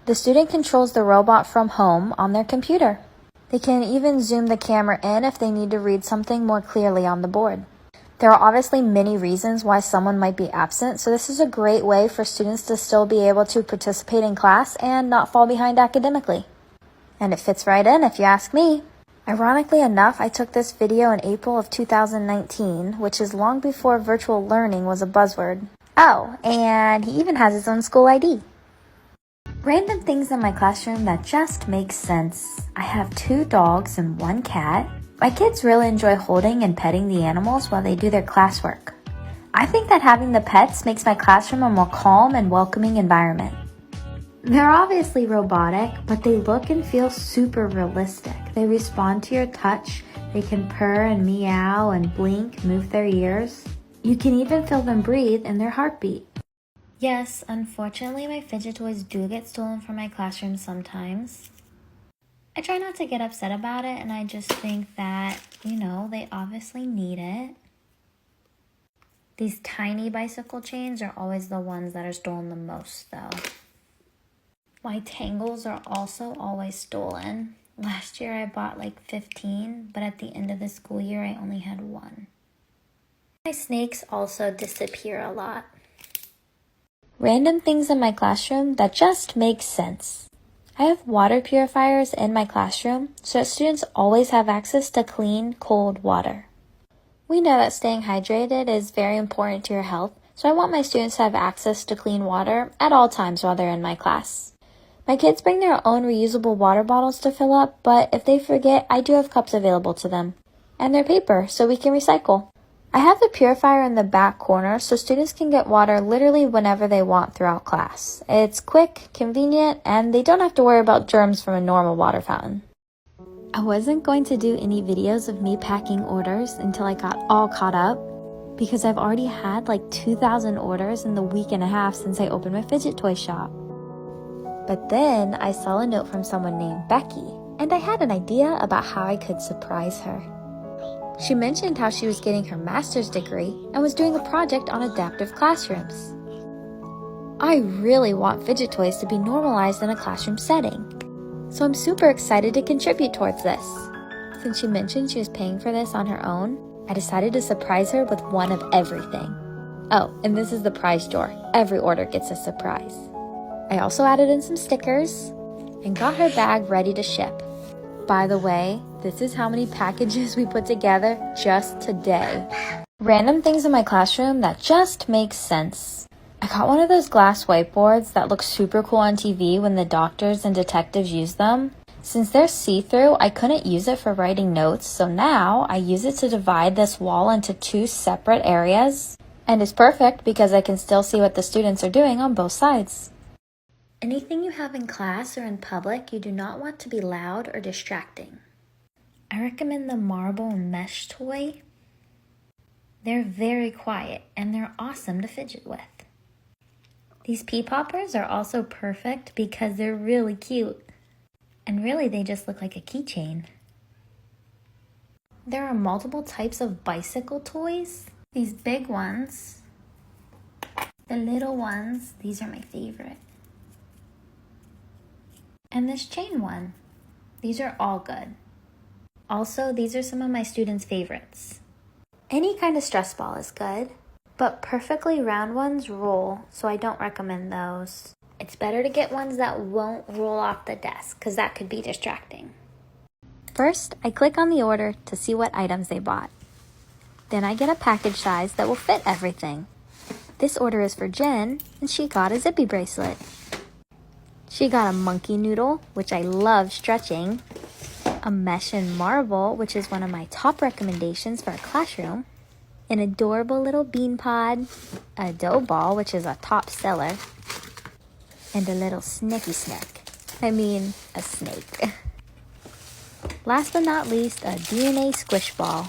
The student controls the robot from home on their computer. They can even zoom the camera in if they need to read something more clearly on the board. There are obviously many reasons why someone might be absent, so this is a great way for students to still be able to participate in class and not fall behind academically. And it fits right in if you ask me. Ironically enough, I took this video in April of 2019, which is long before virtual learning was a buzzword. Oh, and he even has his own school ID. Random things in my classroom that just make sense. I have 2 dogs and 1 cat. My kids really enjoy holding and petting the animals while they do their classwork. I think that having the pets makes my classroom a more calm and welcoming environment. They're obviously robotic, but they look and feel super realistic. They respond to your touch. They can purr and meow and blink, move their ears. You can even feel them breathe in their heartbeat. Yes, unfortunately, my fidget toys do get stolen from my classroom sometimes. I try not to get upset about it, and I just think that, they obviously need it. These tiny bicycle chains are always the ones that are stolen the most, though. My tangles are also always stolen. Last year I bought like 15, but at the end of the school year I only had 1. My snakes also disappear a lot. Random things in my classroom that just make sense. I have water purifiers in my classroom so that students always have access to clean, cold water. We know that staying hydrated is very important to your health, so I want my students to have access to clean water at all times while they're in my class. My kids bring their own reusable water bottles to fill up, but if they forget, I do have cups available to them. And they're paper, so we can recycle. I have the purifier in the back corner so students can get water literally whenever they want throughout class. It's quick, convenient, and they don't have to worry about germs from a normal water fountain. I wasn't going to do any videos of me packing orders until I got all caught up, because I've already had like 2,000 orders in the week and a half since I opened my fidget toy shop. But then I saw a note from someone named Becky, and I had an idea about how I could surprise her. She mentioned how she was getting her master's degree and was doing a project on adaptive classrooms. I really want fidget toys to be normalized in a classroom setting, so I'm super excited to contribute towards this. Since she mentioned she was paying for this on her own, I decided to surprise her with one of everything. Oh, and this is the prize drawer. Every order gets a surprise. I also added in some stickers and got her bag ready to ship. By the way, this is how many packages we put together just today. Random things in my classroom that just make sense. I got one of those glass whiteboards that look super cool on TV when the doctors and detectives use them. Since they're see-through, I couldn't use it for writing notes, so now I use it to divide this wall into 2 separate areas. And it's perfect because I can still see what the students are doing on both sides. Anything you have in class or in public you do not want to be loud or distracting. I recommend the marble mesh toy. They're very quiet and they're awesome to fidget with. These pea poppers are also perfect because they're really cute. And really they just look like a keychain. There are multiple types of bicycle toys. These big ones, the little ones, these are my favorite. And this chain one, these are all good. Also, these are some of my students' favorites. Any kind of stress ball is good, but perfectly round ones roll, so I don't recommend those. It's better to get ones that won't roll off the desk, because that could be distracting. First, I click on the order to see what items they bought. Then I get a package size that will fit everything. This order is for Jen, and she got a zippy bracelet. She got a monkey noodle, which I love stretching, a mesh and marble, which is one of my top recommendations for a classroom, an adorable little bean pod, a dough ball, which is a top seller, and a little snicky snack. A snake. Last but not least, a DNA squish ball.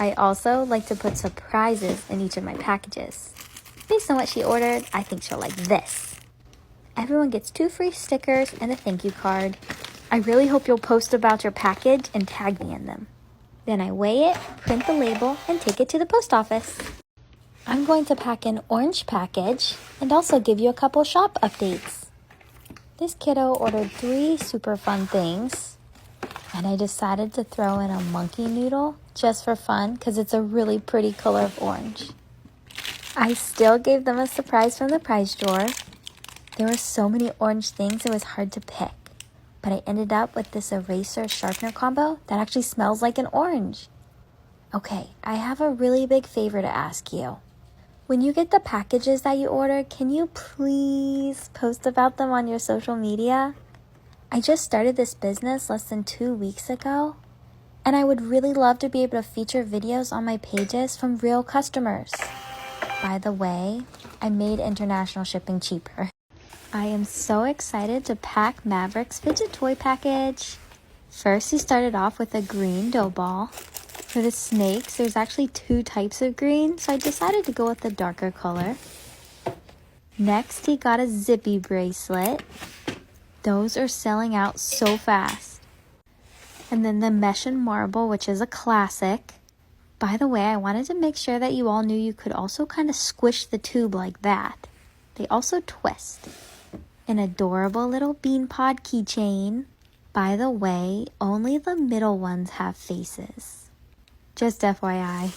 I also like to put surprises in each of my packages. Based on what she ordered, I think she'll like this. Everyone gets 2 free stickers and a thank you card. I really hope you'll post about your package and tag me in them. Then I weigh it, print the label, and take it to the post office. I'm going to pack an orange package and also give you a couple shop updates. This kiddo ordered 3 super fun things, and I decided to throw in a monkey noodle just for fun because it's a really pretty color of orange. I still gave them a surprise from the prize drawer. There were so many orange things it was hard to pick, but I ended up with this eraser sharpener combo that actually smells like an orange. Okay, I have a really big favor to ask you. When you get the packages that you order, can you please post about them on your social media? I just started this business less than 2 weeks ago, and I would really love to be able to feature videos on my pages from real customers. By the way, I made international shipping cheaper. I am so excited to pack Maverick's fidget toy package. First, he started off with a green dough ball. For the snakes, there's actually 2 types of green, so I decided to go with the darker color. Next, he got a zippy bracelet. Those are selling out so fast. And then the mesh and marble, which is a classic. By the way, I wanted to make sure that you all knew you could also kind of squish the tube like that. They also twist. An adorable little bean pod keychain. By the way, only the middle ones have faces. Just FYI.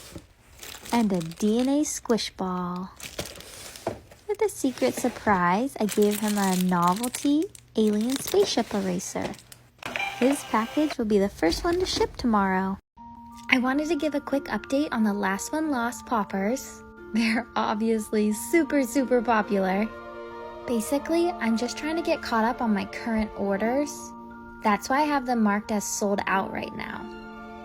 And a DNA squish ball. For the secret surprise, I gave him a novelty alien spaceship eraser. His package will be the first one to ship tomorrow. I wanted to give a quick update on the Last One Lost poppers. They're obviously super popular. Basically, I'm just trying to get caught up on my current orders. That's why I have them marked as sold out right now.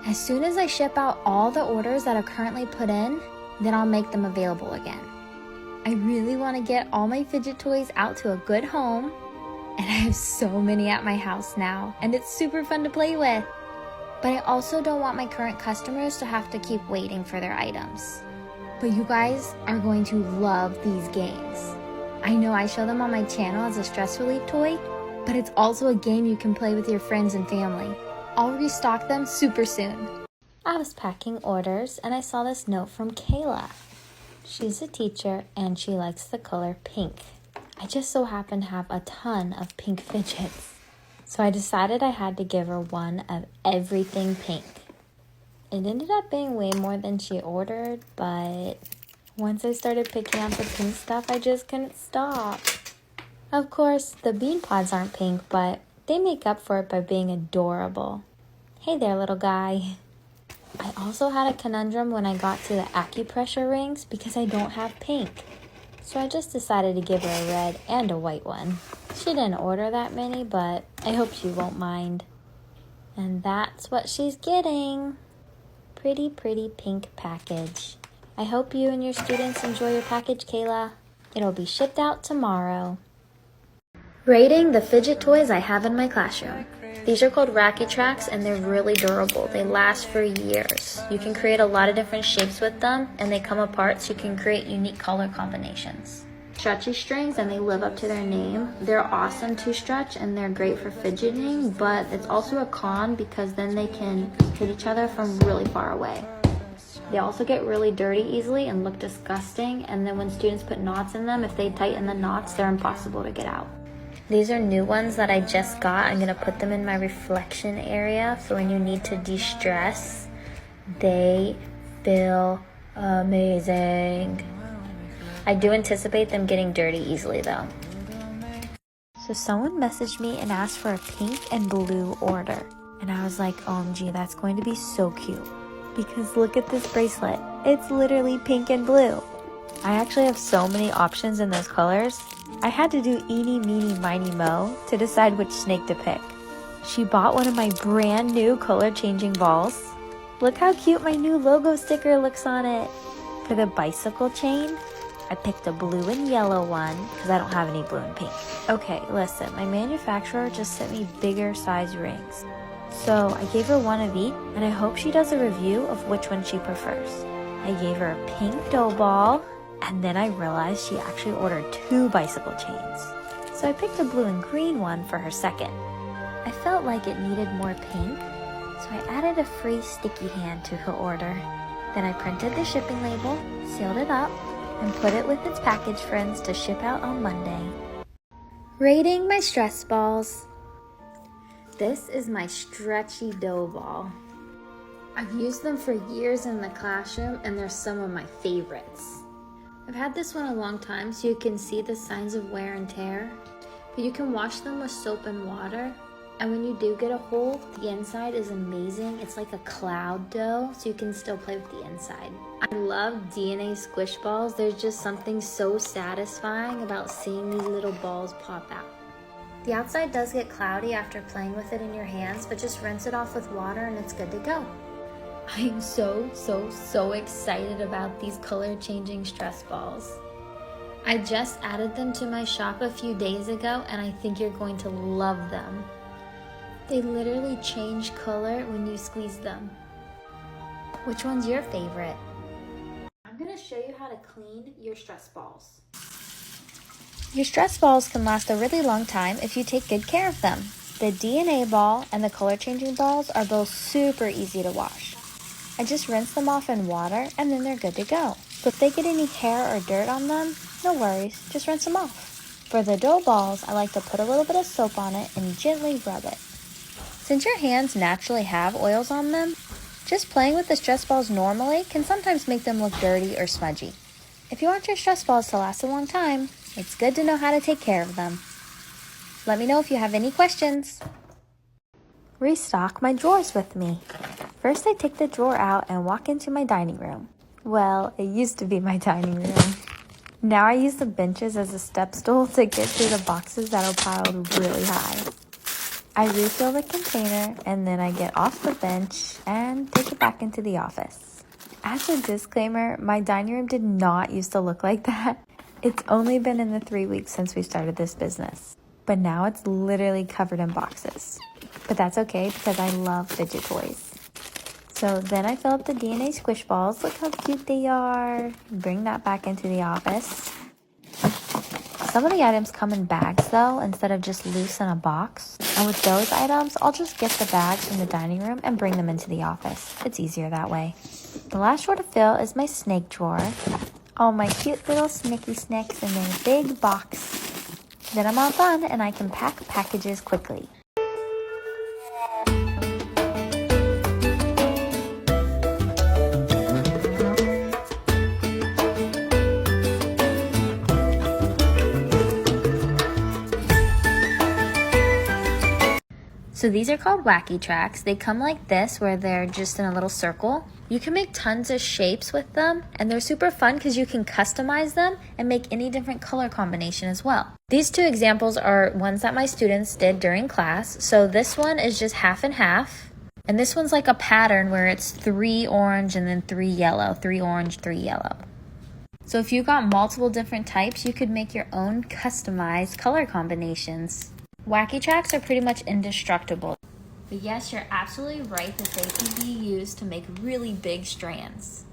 As soon as I ship out all the orders that are currently put in, then I'll make them available again. I really want to get all my fidget toys out to a good home, and I have so many at my house now, and it's super fun to play with. But I also don't want my current customers to have to keep waiting for their items. But you guys are going to love these games. I know I show them on my channel as a stress relief toy, but it's also a game you can play with your friends and family. I'll restock them super soon. I was packing orders and I saw this note from Kayla. She's a teacher and she likes the color pink. I just so happen to have a ton of pink fidgets. So I decided I had to give her one of everything pink. It ended up being way more than she ordered, but once I started picking out the pink stuff, I just couldn't stop. Of course, the bean pods aren't pink, but they make up for it by being adorable. Hey there, little guy. I also had a conundrum when I got to the acupressure rings because I don't have pink. So I just decided to give her a red and a white one. She didn't order that many, but I hope she won't mind. And that's what she's getting. Pretty, pretty pink package. I hope you and your students enjoy your package, Kayla. It'll be shipped out tomorrow. Rating the fidget toys I have in my classroom. These are called Racket Tracks and they're really durable. They last for years. You can create a lot of different shapes with them and they come apart so you can create unique color combinations. Stretchy strings and they live up to their name. They're awesome to stretch and they're great for fidgeting, but it's also a con because then they can hit each other from really far away. They also get really dirty easily and look disgusting, and then when students put knots in them, if they tighten the knots, they're impossible to get out. These are new ones that I just got. I'm going to put them in my reflection area for when you need to de-stress. They feel amazing. I do anticipate them getting dirty easily though. So someone messaged me and asked for a pink and blue order. And I was like, OMG, that's going to be so cute. Because look at this bracelet. It's literally pink and blue. I actually have so many options in those colors. I had to do eeny, meeny, miny, mo to decide which snake to pick. She bought one of my brand new color changing balls. Look how cute my new logo sticker looks on it. For the bicycle chain, I picked a blue and yellow one because I don't have any blue and pink. Okay, listen, my manufacturer just sent me bigger size rings. So I gave her one of each and I hope she does a review of which one she prefers. I gave her a pink dough ball and then I realized she actually ordered 2 bicycle chains. So I picked a blue and green one for her second. I felt like it needed more pink, so I added a free sticky hand to her order. Then I printed the shipping label, sealed it up, and put it with its package friends to ship out on Monday. Rating my stress balls. This is my stretchy dough ball. I've used them for years in the classroom and they're some of my favorites. I've had this one a long time so you can see the signs of wear and tear, but you can wash them with soap and water, and when you do get a hole, the inside is amazing. It's like a cloud dough, so you can still play with the inside. I love DNA squish balls. There's just something so satisfying about seeing these little balls pop out. The outside does get cloudy after playing with it in your hands, but just rinse it off with water and it's good to go. I am so excited about these color changing stress balls. I just added them to my shop a few days ago and I think you're going to love them. They literally change color when you squeeze them. Which one's your favorite? I'm gonna show you how to clean your stress balls. Your stress balls can last a really long time if you take good care of them. The DNA ball and the color changing balls are both super easy to wash. I just rinse them off in water and then they're good to go. So if they get any hair or dirt on them, no worries, just rinse them off. For the dough balls, I like to put a little bit of soap on it and gently rub it. Since your hands naturally have oils on them, just playing with the stress balls normally can sometimes make them look dirty or smudgy. If you want your stress balls to last a long time, it's good to know how to take care of them. Let me know if you have any questions. Restock my drawers with me. First I take the drawer out and walk into my dining room. Well, it used to be my dining room. Now I use the benches as a step stool to get through the boxes that are piled really high. I refill the container and then I get off the bench and take it back into the office. As a disclaimer, my dining room did not used to look like that. It's only been in the 3 weeks since we started this business, but now it's literally covered in boxes. But that's okay because I love fidget toys. So then I fill up the DNA squish balls. Look how cute they are. Bring that back into the office. Some of the items come in bags though, instead of just loose in a box. And with those items, I'll just get the bags from the dining room and bring them into the office. It's easier that way. The last drawer to fill is my snake drawer. All my cute little snicky snacks in their big box. Then I'm all done and I can pack packages quickly. So these are called wacky tracks. They come like this where they're just in a little circle. You can make tons of shapes with them and they're super fun because you can customize them and make any different color combination as well. These two examples are ones that my students did during class. So this one is just half and half. And this one's like a pattern where it's 3 orange and then 3 yellow, 3 orange, 3 yellow. So if you got multiple different types, you could make your own customized color combinations. Wacky tracks are pretty much indestructible. But yes, you're absolutely right that they can be used to make really big strands.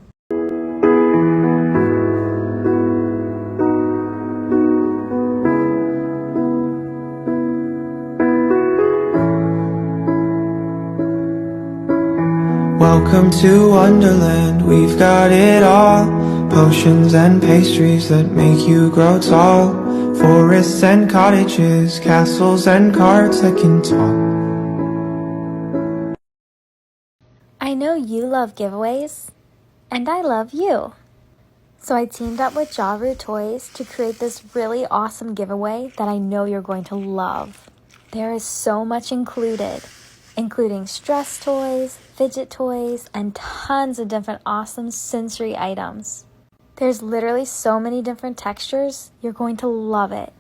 Welcome to Wonderland, we've got it all. Potions and pastries that make you grow tall. Forests and cottages, castles and carts that can talk. I know you love giveaways, and I love you. So I teamed up with Jaru Toys to create this really awesome giveaway that I know you're going to love. There is so much included, including stress toys, fidget toys, and tons of different awesome sensory items. There's literally so many different textures, you're going to love it.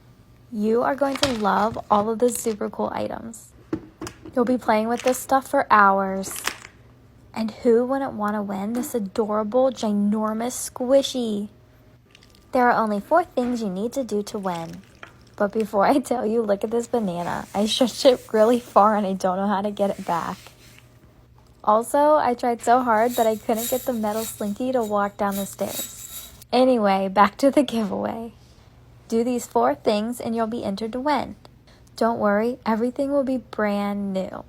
You are going to love all of the super cool items. You'll be playing with this stuff for hours. And who wouldn't want to win this adorable, ginormous squishy? There are only 4 things you need to do to win. But before I tell you, look at this banana. I stretched it really far and I don't know how to get it back. Also, I tried so hard that I couldn't get the metal slinky to walk down the stairs. Anyway, back to the giveaway. Do these 4 things and you'll be entered to win. Don't worry, everything will be brand new.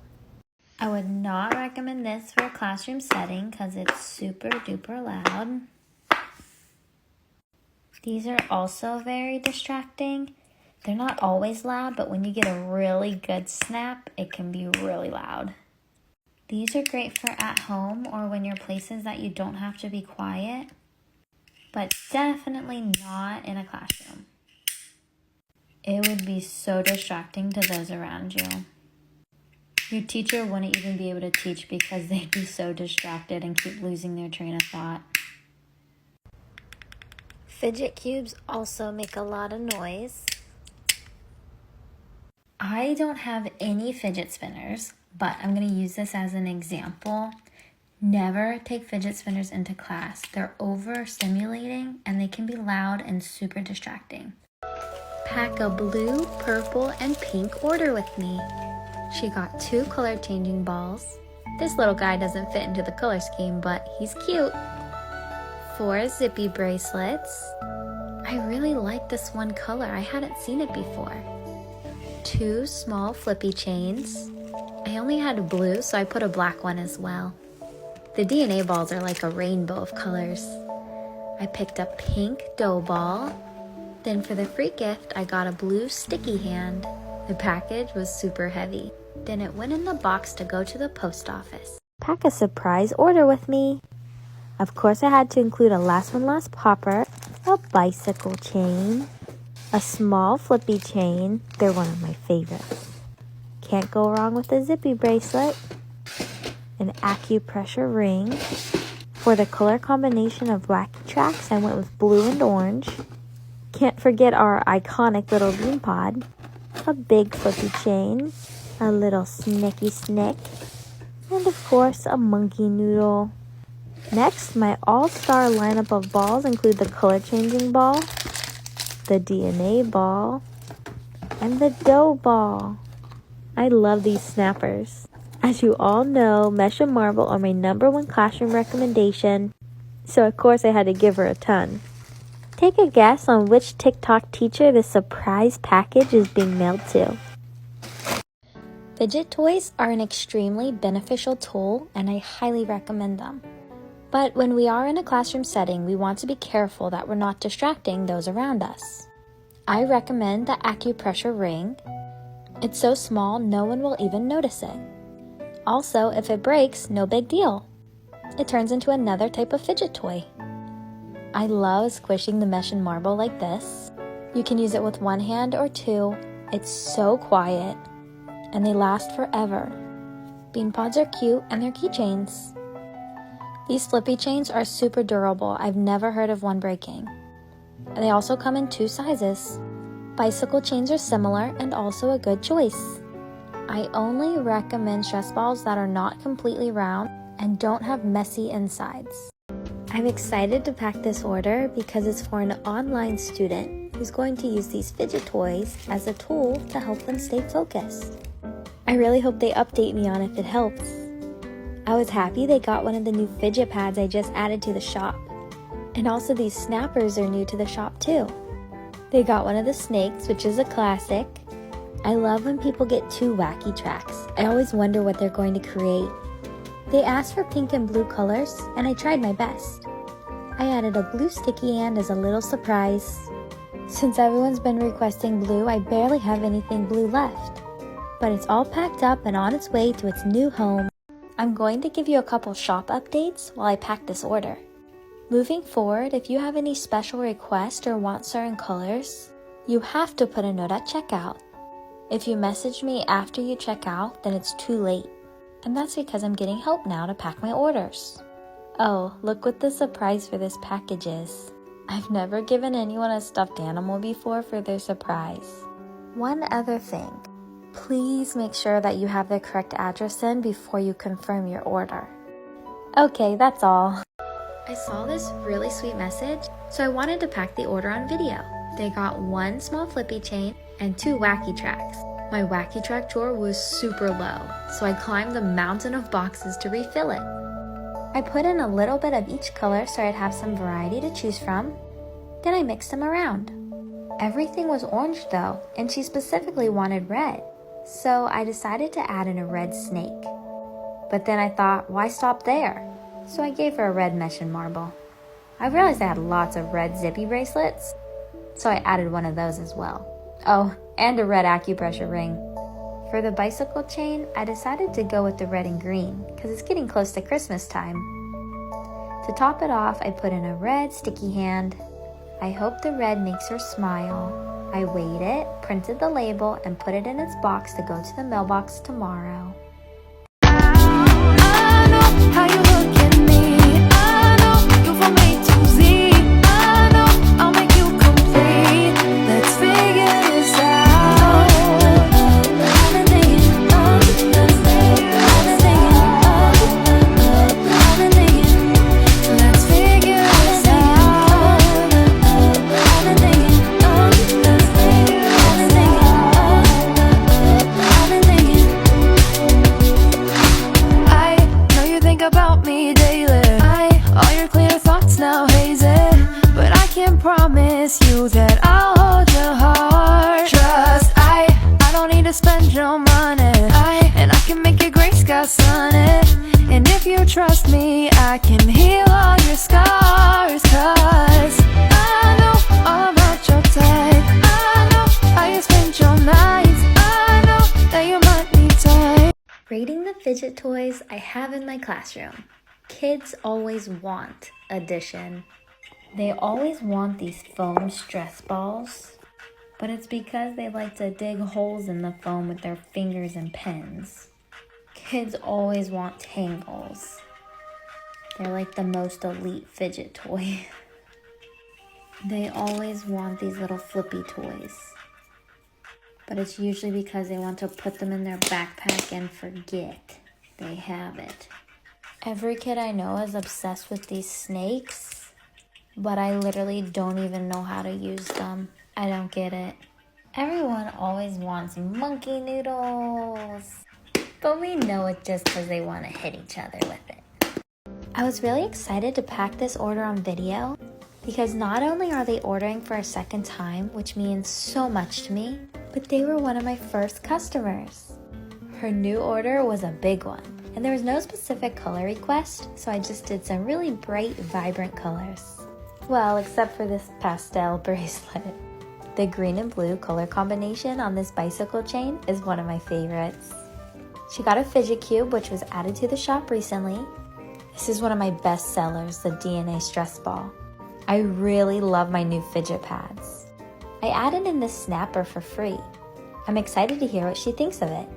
I would not recommend this for a classroom setting because it's super duper loud. These are also very distracting. They're not always loud, but when you get a really good snap, it can be really loud. These are great for at home or when you're places that you don't have to be quiet, but definitely not in a classroom. It would be so distracting to those around you. Your teacher wouldn't even be able to teach because they'd be so distracted and keep losing their train of thought. Fidget cubes also make a lot of noise. I don't have any fidget spinners, but I'm going to use this as an example. Never take fidget spinners into class. They're overstimulating and they can be loud and super distracting. Pack a blue, purple, and pink order with me. She got 2 color changing balls. This little guy doesn't fit into the color scheme, but he's cute. 4 zippy bracelets. I really like this one color. I hadn't seen it before. 2 small flippy chains. I only had blue, so I put a black one as well. The DNA balls are like a rainbow of colors. I picked a pink dough ball. Then for the free gift, I got a blue sticky hand. The package was super heavy. Then it went in the box to go to the post office. Pack a surprise order with me. Of course, I had to include a last one last popper, a bicycle chain, a small flippy chain. They're one of my favorites. Can't go wrong with a zippy bracelet, an acupressure ring. For the color combination of wacky tracks, I went with blue and orange. Can't forget our iconic little bean pod, a big flippy chain, a little snicky snick, and of course a monkey noodle. Next, my all-star lineup of balls include the color changing ball, the DNA ball, and the dough ball. I love these snappers. As you all know, Mesh and Marble are my #1 classroom recommendation, so of course I had to give her a ton. Take a guess on which TikTok teacher this surprise package is being mailed to. Fidget toys are an extremely beneficial tool and I highly recommend them. But when we are in a classroom setting, we want to be careful that we're not distracting those around us. I recommend the acupressure ring. It's so small, no one will even notice it. Also, if it breaks, no big deal. It turns into another type of fidget toy. I love squishing the mesh and marble like this. You can use it with one hand or two. It's so quiet, and they last forever. Bean pods are cute, and they're keychains. These flippy chains are super durable. I've never heard of one breaking. And they also come in 2 sizes. Bicycle chains are similar and also a good choice. I only recommend stress balls that are not completely round and don't have messy insides. I'm excited to pack this order because it's for an online student who's going to use these fidget toys as a tool to help them stay focused. I really hope they update me on if it helps. I was happy they got one of the new fidget pads I just added to the shop. And also these snappers are new to the shop too. They got one of the snakes, which is a classic. I love when people get 2 wacky tracks. I always wonder what they're going to create. They asked for pink and blue colors, and I tried my best. I added a blue sticky hand as a little surprise. Since everyone's been requesting blue, I barely have anything blue left. But it's all packed up and on its way to its new home. I'm going to give you a couple shop updates while I pack this order. Moving forward, if you have any special requests or want certain colors, you have to put a note at checkout. If you message me after you check out, then it's too late. And that's because I'm getting help now to pack my orders. Oh, look what the surprise for this package is. I've never given anyone a stuffed animal before for their surprise. One other thing. Please make sure that you have the correct address in before you confirm your order. Okay, that's all. I saw this really sweet message, so I wanted to pack the order on video. They got 1 small flippy chain and 2 wacky tracks. My wacky track drawer was super low, so I climbed the mountain of boxes to refill it. I put in a little bit of each color so I'd have some variety to choose from. Then I mixed them around. Everything was orange though, and she specifically wanted red, so I decided to add in a red snake. But then I thought, why stop there? So I gave her a red mesh and marble. I realized I had lots of red zippy bracelets, so I added one of those as well. Oh, and a red acupressure ring. For the bicycle chain, I decided to go with the red and green because it's getting close to Christmas time. To top it off, I put in a red sticky hand. I hope the red makes her smile. I weighed it, printed the label, and put it in its box to go to the mailbox tomorrow. I know how you look at me. I know you from A to Z. I know I'll make you complete. Let's figure this out. I've been thinking, I've been thinking, let's figure this out. I've been thinking, I know you think about me daily. All your clear thoughts now hazy, but I can promise you that I'll hold your heart. Trust, I don't need to spend your money. And I can make your gray skies sunny. And if you trust me, I can heal all your scars. 'Cause I know all about your type. I know how you spend your nights. I know that you might need time. Rating the fidget toys I have in my classroom. Kids always want addition. They always want these foam stress balls, but it's because they like to dig holes in the foam with their fingers and pens. Kids always want tangles. They're like the most elite fidget toy. They always want these little flippy toys, but it's usually because they want to put them in their backpack and forget they have it. Every kid I know is obsessed with these snakes, but I literally don't even know how to use them. I don't get it. Everyone always wants monkey noodles. But we know it just because they want to hit each other with it. I was really excited to pack this order on video because not only are they ordering for a second time, which means so much to me, but they were one of my first customers. Her new order was a big one, and there was no specific color request, so I just did some really bright, vibrant colors. Well, except for this pastel bracelet. The green and blue color combination on this bicycle chain is one of my favorites. She got a fidget cube, which was added to the shop recently. This is one of my best sellers, the DNA stress ball. I really love my new fidget pads. I added in this snapper for free. I'm excited to hear what she thinks of it.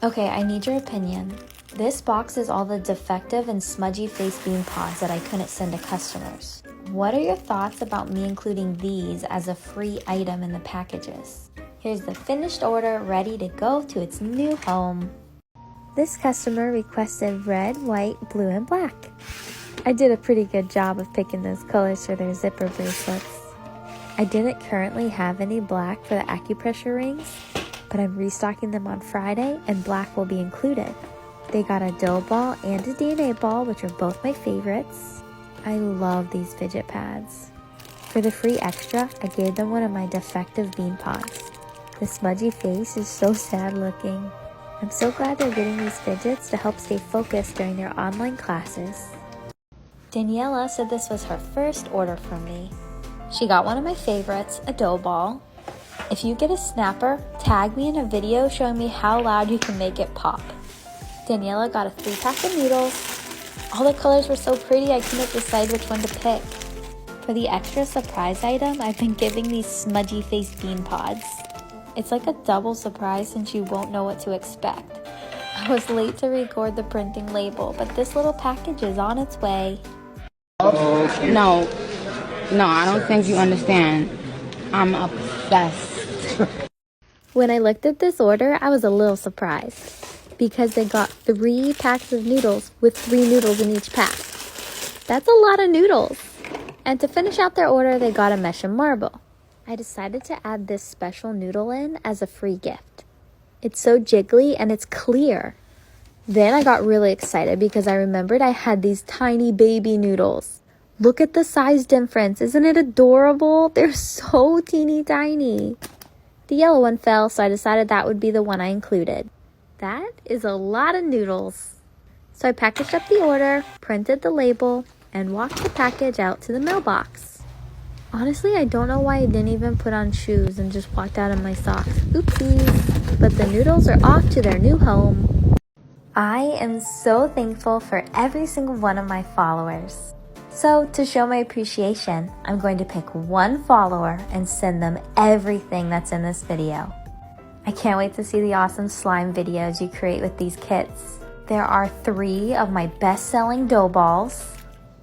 Okay, I need your opinion. This box is all the defective and smudgy face bean pods that I couldn't send to customers. What are your thoughts about me including these as a free item in the packages? Here's the finished order ready to go to its new home. This customer requested red, white, blue, and black. I did a pretty good job of picking those colors for their zipper bracelets. I didn't currently have any black for the acupressure rings, but I'm restocking them on Friday and black will be included. They got a dough ball and a DNA ball, which are both my favorites. I love these fidget pads. For the free extra, I gave them one of my defective bean pods. The smudgy face is so sad looking. I'm so glad they're getting these fidgets to help stay focused during their online classes. Daniela said this was her first order from me. She got one of my favorites, a dough ball. If you get a snapper, tag me in a video showing me how loud you can make it pop. Daniela got a 3-pack of noodles. All the colors were so pretty I couldn't decide which one to pick. For the extra surprise item, I've been giving these smudgy face bean pods. It's like a double surprise since you won't know what to expect. I was late to record the printing label, but this little package is on its way. No, I don't think you understand. I'm obsessed. When I looked at this order, I was a little surprised because they got 3 packs of noodles with 3 noodles in each pack. That's a lot of noodles. And to finish out their order, they got a mesh and marble. I decided to add this special noodle in as a free gift. It's so jiggly and it's clear. Then I got really excited because I remembered I had these tiny baby noodles. Look at the size difference. Isn't it adorable? They're so teeny tiny. The yellow one fell, so I decided that would be the one I included. That is a lot of noodles. So I packaged up the order, printed the label, and walked the package out to the mailbox. Honestly, I don't know why I didn't even put on shoes and just walked out in my socks. Oopsies. But the noodles are off to their new home. I am so thankful for every single one of my followers. So to show my appreciation, I'm going to pick one follower and send them everything that's in this video. I can't wait to see the awesome slime videos you create with these kits. There are 3 of my best-selling dough balls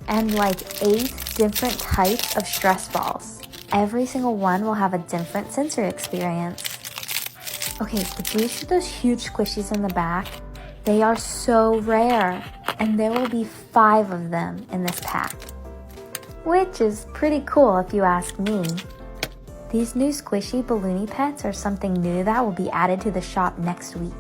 and like 8 different types of stress balls. Every single one will have a different sensory experience. Okay, did you see those huge squishies in the back? They are so rare, and there will be 5 of them in this pack, which is pretty cool if you ask me. These new squishy balloony pets are something new that will be added to the shop next week.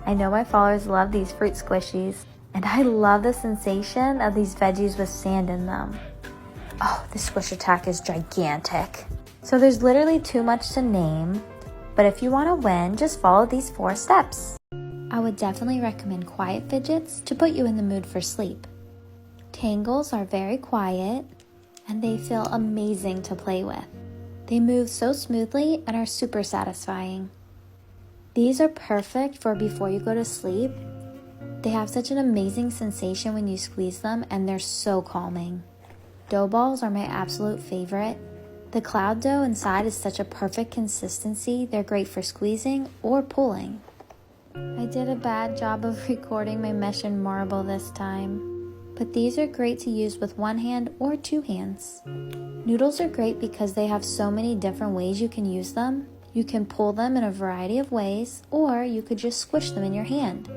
I know my followers love these fruit squishies, and I love the sensation of these veggies with sand in them. Oh, the squish attack is gigantic. So there's literally too much to name, but if you want to win, just follow these 4 steps. I would definitely recommend quiet fidgets to put you in the mood for sleep. Tangles are very quiet and they feel amazing to play with. They move so smoothly and are super satisfying. These are perfect for before you go to sleep. They have such an amazing sensation when you squeeze them and they're so calming. Dough balls are my absolute favorite. The cloud dough inside is such a perfect consistency. They're great for squeezing or pulling. I did a bad job of recording my mesh and marble this time, but these are great to use with 1 hand or 2 hands. Noodles are great because they have so many different ways you can use them. You can pull them in a variety of ways, or you could just squish them in your hand.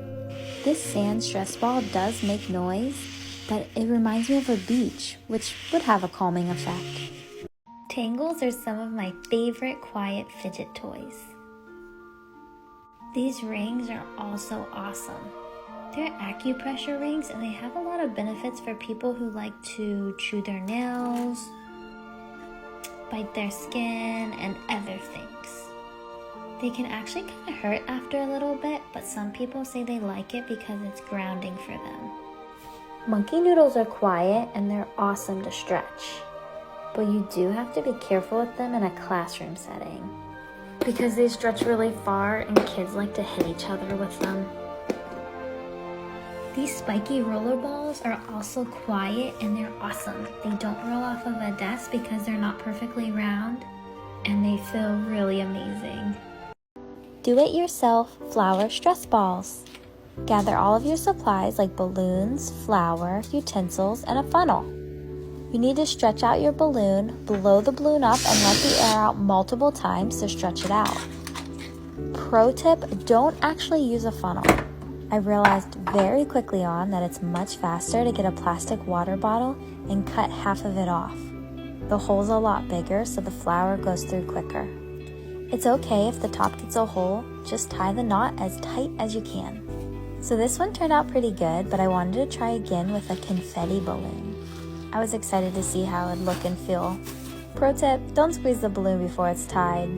This sand stress ball does make noise, but it reminds me of a beach, which would have a calming effect. Tangles are some of my favorite quiet fidget toys. These rings are also awesome. They're acupressure rings and they have a lot of benefits for people who like to chew their nails, bite their skin, and other things. They can actually kind of hurt after a little bit, but some people say they like it because it's grounding for them. Monkey noodles are quiet and they're awesome to stretch, but you do have to be careful with them in a classroom setting because they stretch really far and kids like to hit each other with them. These spiky roller balls are also quiet and they're awesome. They don't roll off of a desk because they're not perfectly round and they feel really amazing. Do-it-yourself flower stress balls. Gather all of your supplies like balloons, flour, utensils, and a funnel. You need to stretch out your balloon, blow the balloon up, and let the air out multiple times to stretch it out. Pro tip, don't actually use a funnel. I realized very quickly on that it's much faster to get a plastic water bottle and cut half of it off. The hole's a lot bigger so the flour goes through quicker. It's okay if the top gets a hole, just tie the knot as tight as you can. So this one turned out pretty good, but I wanted to try again with a confetti balloon. I was excited to see how it would look and feel. Pro tip, don't squeeze the balloon before it's tied.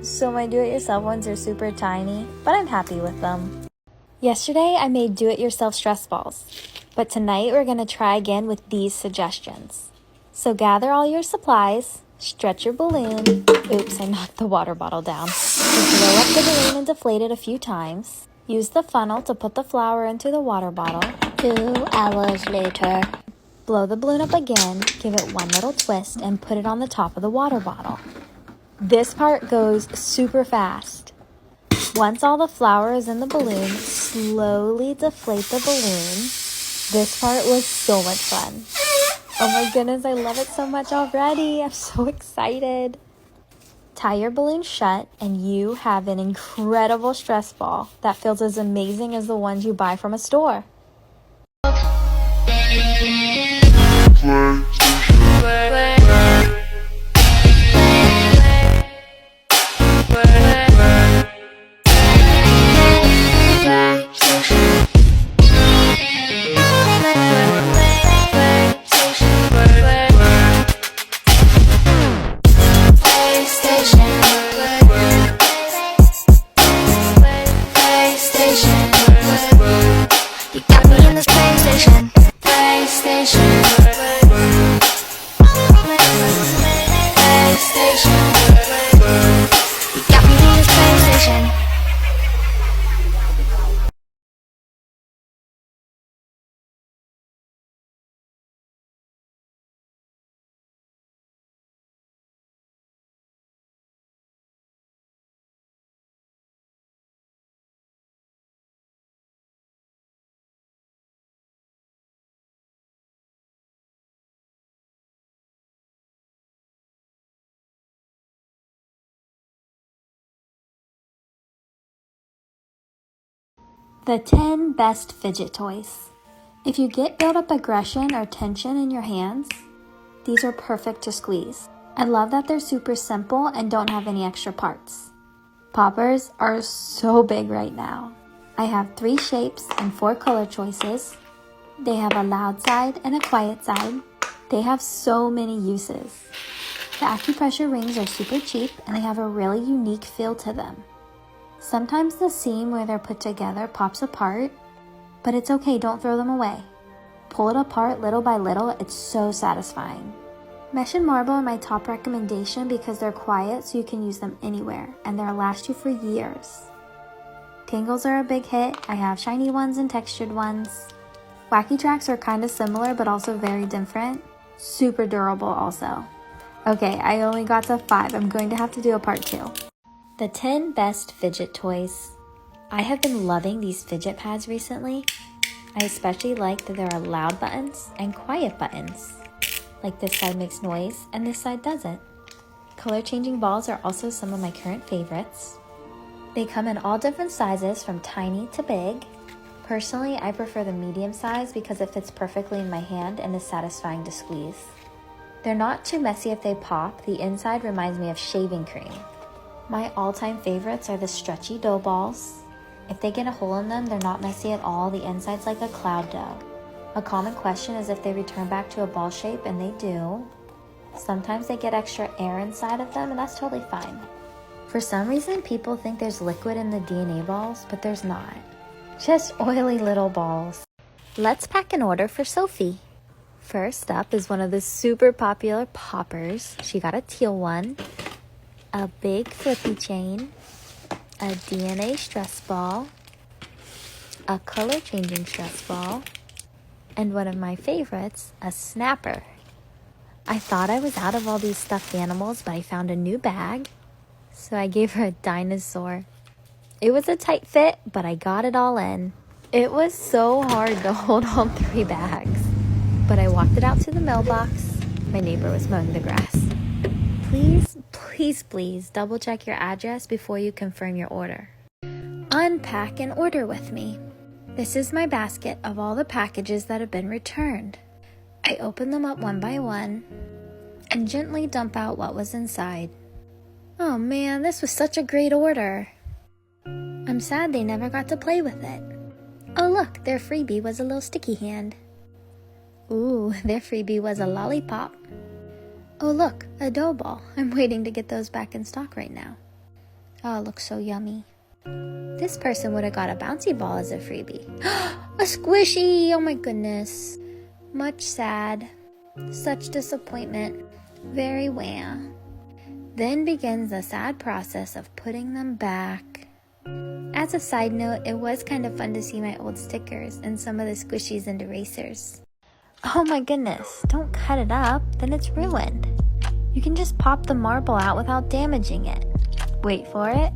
So my do-it-yourself ones are super tiny, but I'm happy with them. Yesterday I made do-it-yourself stress balls, but tonight we're going to try again with these suggestions. So gather all your supplies, stretch your balloon. Oops, I knocked the water bottle down. Just blow up the balloon and deflate it a few times. Use the funnel to put the flour into the water bottle. 2 hours later. Blow the balloon up again, give it one little twist, and put it on the top of the water bottle. This part goes super fast. Once all the flour is in the balloon, slowly deflate the balloon. This part was so much fun. Oh my goodness, I love it so much already. I'm so excited. Tie your balloon shut and you have an incredible stress ball that feels as amazing as the ones you buy from a store. The 10 best fidget toys. If you get built up aggression or tension in your hands, these are perfect to squeeze. I love that they're super simple and don't have any extra parts. Poppers are so big right now. I have 3 shapes and 4 color choices. They have a loud side and a quiet side. They have so many uses. The acupressure rings are super cheap and they have a really unique feel to them. Sometimes the seam where they're put together pops apart, but it's okay, don't throw them away. Pull it apart little by little, it's so satisfying. Mesh and marble are my top recommendation because they're quiet so you can use them anywhere and they'll last you for years. Tangles are a big hit. I have shiny ones and textured ones. Wacky tracks are kind of similar but also very different. Super durable also. Okay, I only got to 5. I'm going to have to do a part 2. The 10 best fidget toys. I have been loving these fidget pads recently. I especially like that there are loud buttons and quiet buttons. Like this side makes noise and this side doesn't. Color changing balls are also some of my current favorites. They come in all different sizes from tiny to big. Personally, I prefer the medium size because it fits perfectly in my hand and is satisfying to squeeze. They're not too messy if they pop. The inside reminds me of shaving cream. My all-time favorites are the stretchy dough balls, If they get a hole in them, they're not messy at all. The inside's like a cloud dough. A common question is if they return back to a ball shape, and they do. Sometimes they get extra air inside of them, and that's totally fine. For some reason, people think there's liquid in the DNA balls, but there's not. Just oily little balls. Let's pack an order for Sophie. First up is one of the super popular poppers. She got a teal one, a big flippy chain, a DNA stress ball, a color changing stress ball, and one of my favorites, a snapper. I thought I was out of all these stuffed animals, but I found a new bag, so I gave her a dinosaur. It was a tight fit, but I got it all in. It was so hard to hold all 3 bags, but I walked it out to the mailbox. My neighbor was mowing the grass. Please, please, please double check your address before you confirm your order. Unpack and order with me. This is my basket of all the packages that have been returned. I open them up one by one and gently dump out what was inside. Oh man, this was such a great order. I'm sad they never got to play with it. Oh look, their freebie was a little sticky hand. Ooh, their freebie was a lollipop. Oh look, a dough ball. I'm waiting to get those back in stock right now. Oh, it looks so yummy. This person would have got a bouncy ball as a freebie. A squishy! Oh my goodness. Much sad. Such disappointment. Very wah. Then begins the sad process of putting them back. As a side note, it was kind of fun to see my old stickers and some of the squishies and erasers. Oh my goodness, don't cut it up, then it's ruined. You can just pop the marble out without damaging it. Wait for it.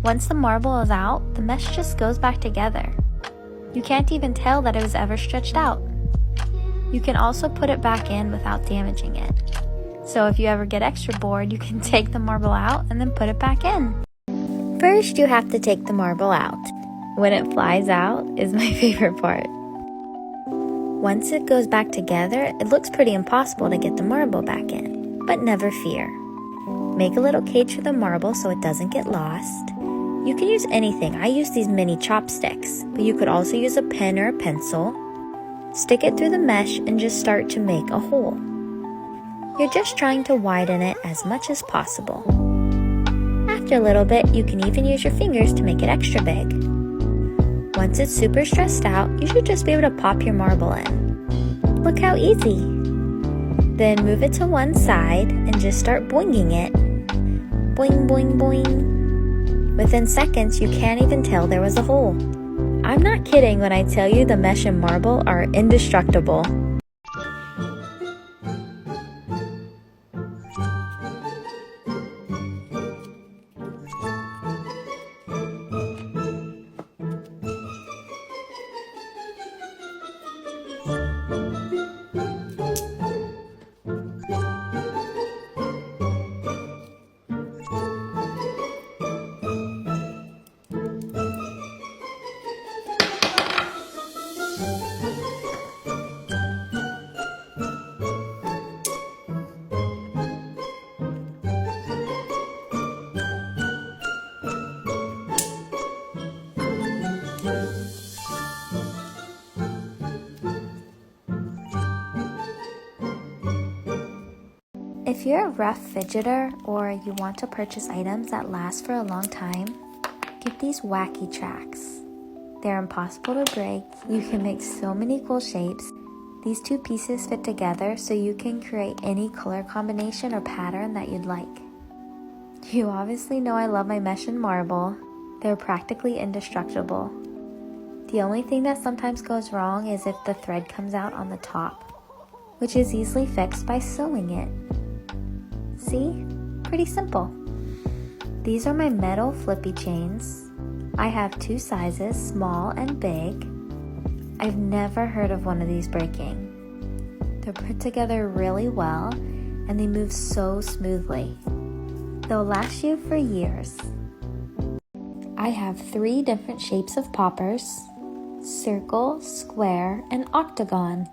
Once the marble is out, the mesh just goes back together. You can't even tell that it was ever stretched out. You can also put it back in without damaging it. So if you ever get extra bored, you can take the marble out and then put it back in. First, you have to take the marble out. When it flies out is my favorite part. Once it goes back together, it looks pretty impossible to get the marble back in, but never fear. Make a little cage for the marble so it doesn't get lost. You can use anything. I use these mini chopsticks, but you could also use a pen or a pencil. Stick it through the mesh and just start to make a hole. You're just trying to widen it as much as possible. After a little bit, you can even use your fingers to make it extra big. Once it's super stressed out, you should just be able to pop your marble in. Look how easy! Then move it to one side and just start boinging it. Boing, boing, boing. Within seconds, you can't even tell there was a hole. I'm not kidding when I tell you the mesh and marble are indestructible. If you're a rough fidgeter or you want to purchase items that last for a long time, get these wacky tracks. They're impossible to break. You can make so many cool shapes. These 2 pieces fit together so you can create any color combination or pattern that you'd like. You obviously know I love my mesh and marble. They're practically indestructible. The only thing that sometimes goes wrong is if the thread comes out on the top, which is easily fixed by sewing it. See? Pretty simple. These are my metal flippy chains. I have 2 sizes, small and big. I've never heard of one of these breaking. They're put together really well and they move so smoothly. They'll last you for years. I have 3 different shapes of poppers: circle, square, and octagon.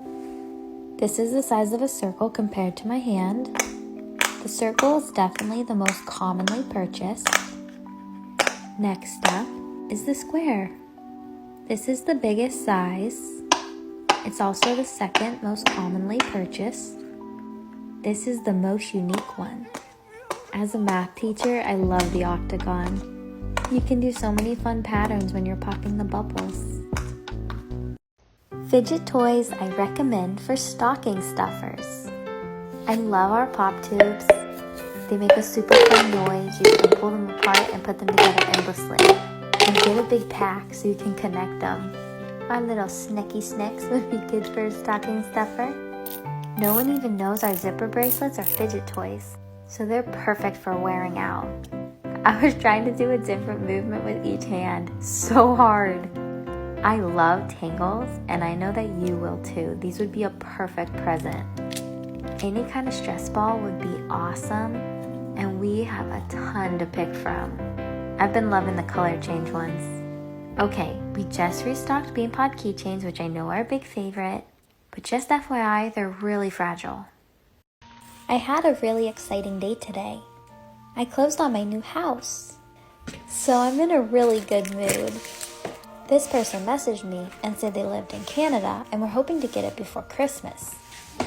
This is the size of a circle compared to my hand. The circle is definitely the most commonly purchased. Next up is the square. This is the biggest size. It's also the second most commonly purchased. This is the most unique one. As a math teacher, I love the octagon. You can do so many fun patterns when you're popping the bubbles. Fidget toys I recommend for stocking stuffers. I love our pop tubes. They make a super fun noise. You can pull them apart and put them together endlessly. And get a big pack so you can connect them. Our little snicky snicks would be good for a stocking stuffer. No one even knows our zipper bracelets are fidget toys, so they're perfect for wearing out. I was trying to do a different movement with each hand. So hard. I love tangles, and I know that you will too. These would be a perfect present. Any kind of stress ball would be awesome, and we have a ton to pick from. I've been loving the color change ones. Okay, we just restocked Bean Pod keychains, which I know are a big favorite, but just FYI, they're really fragile. I had a really exciting day today. I closed on my new house, so I'm in a really good mood. This person messaged me and said they lived in Canada and were hoping to get it before Christmas,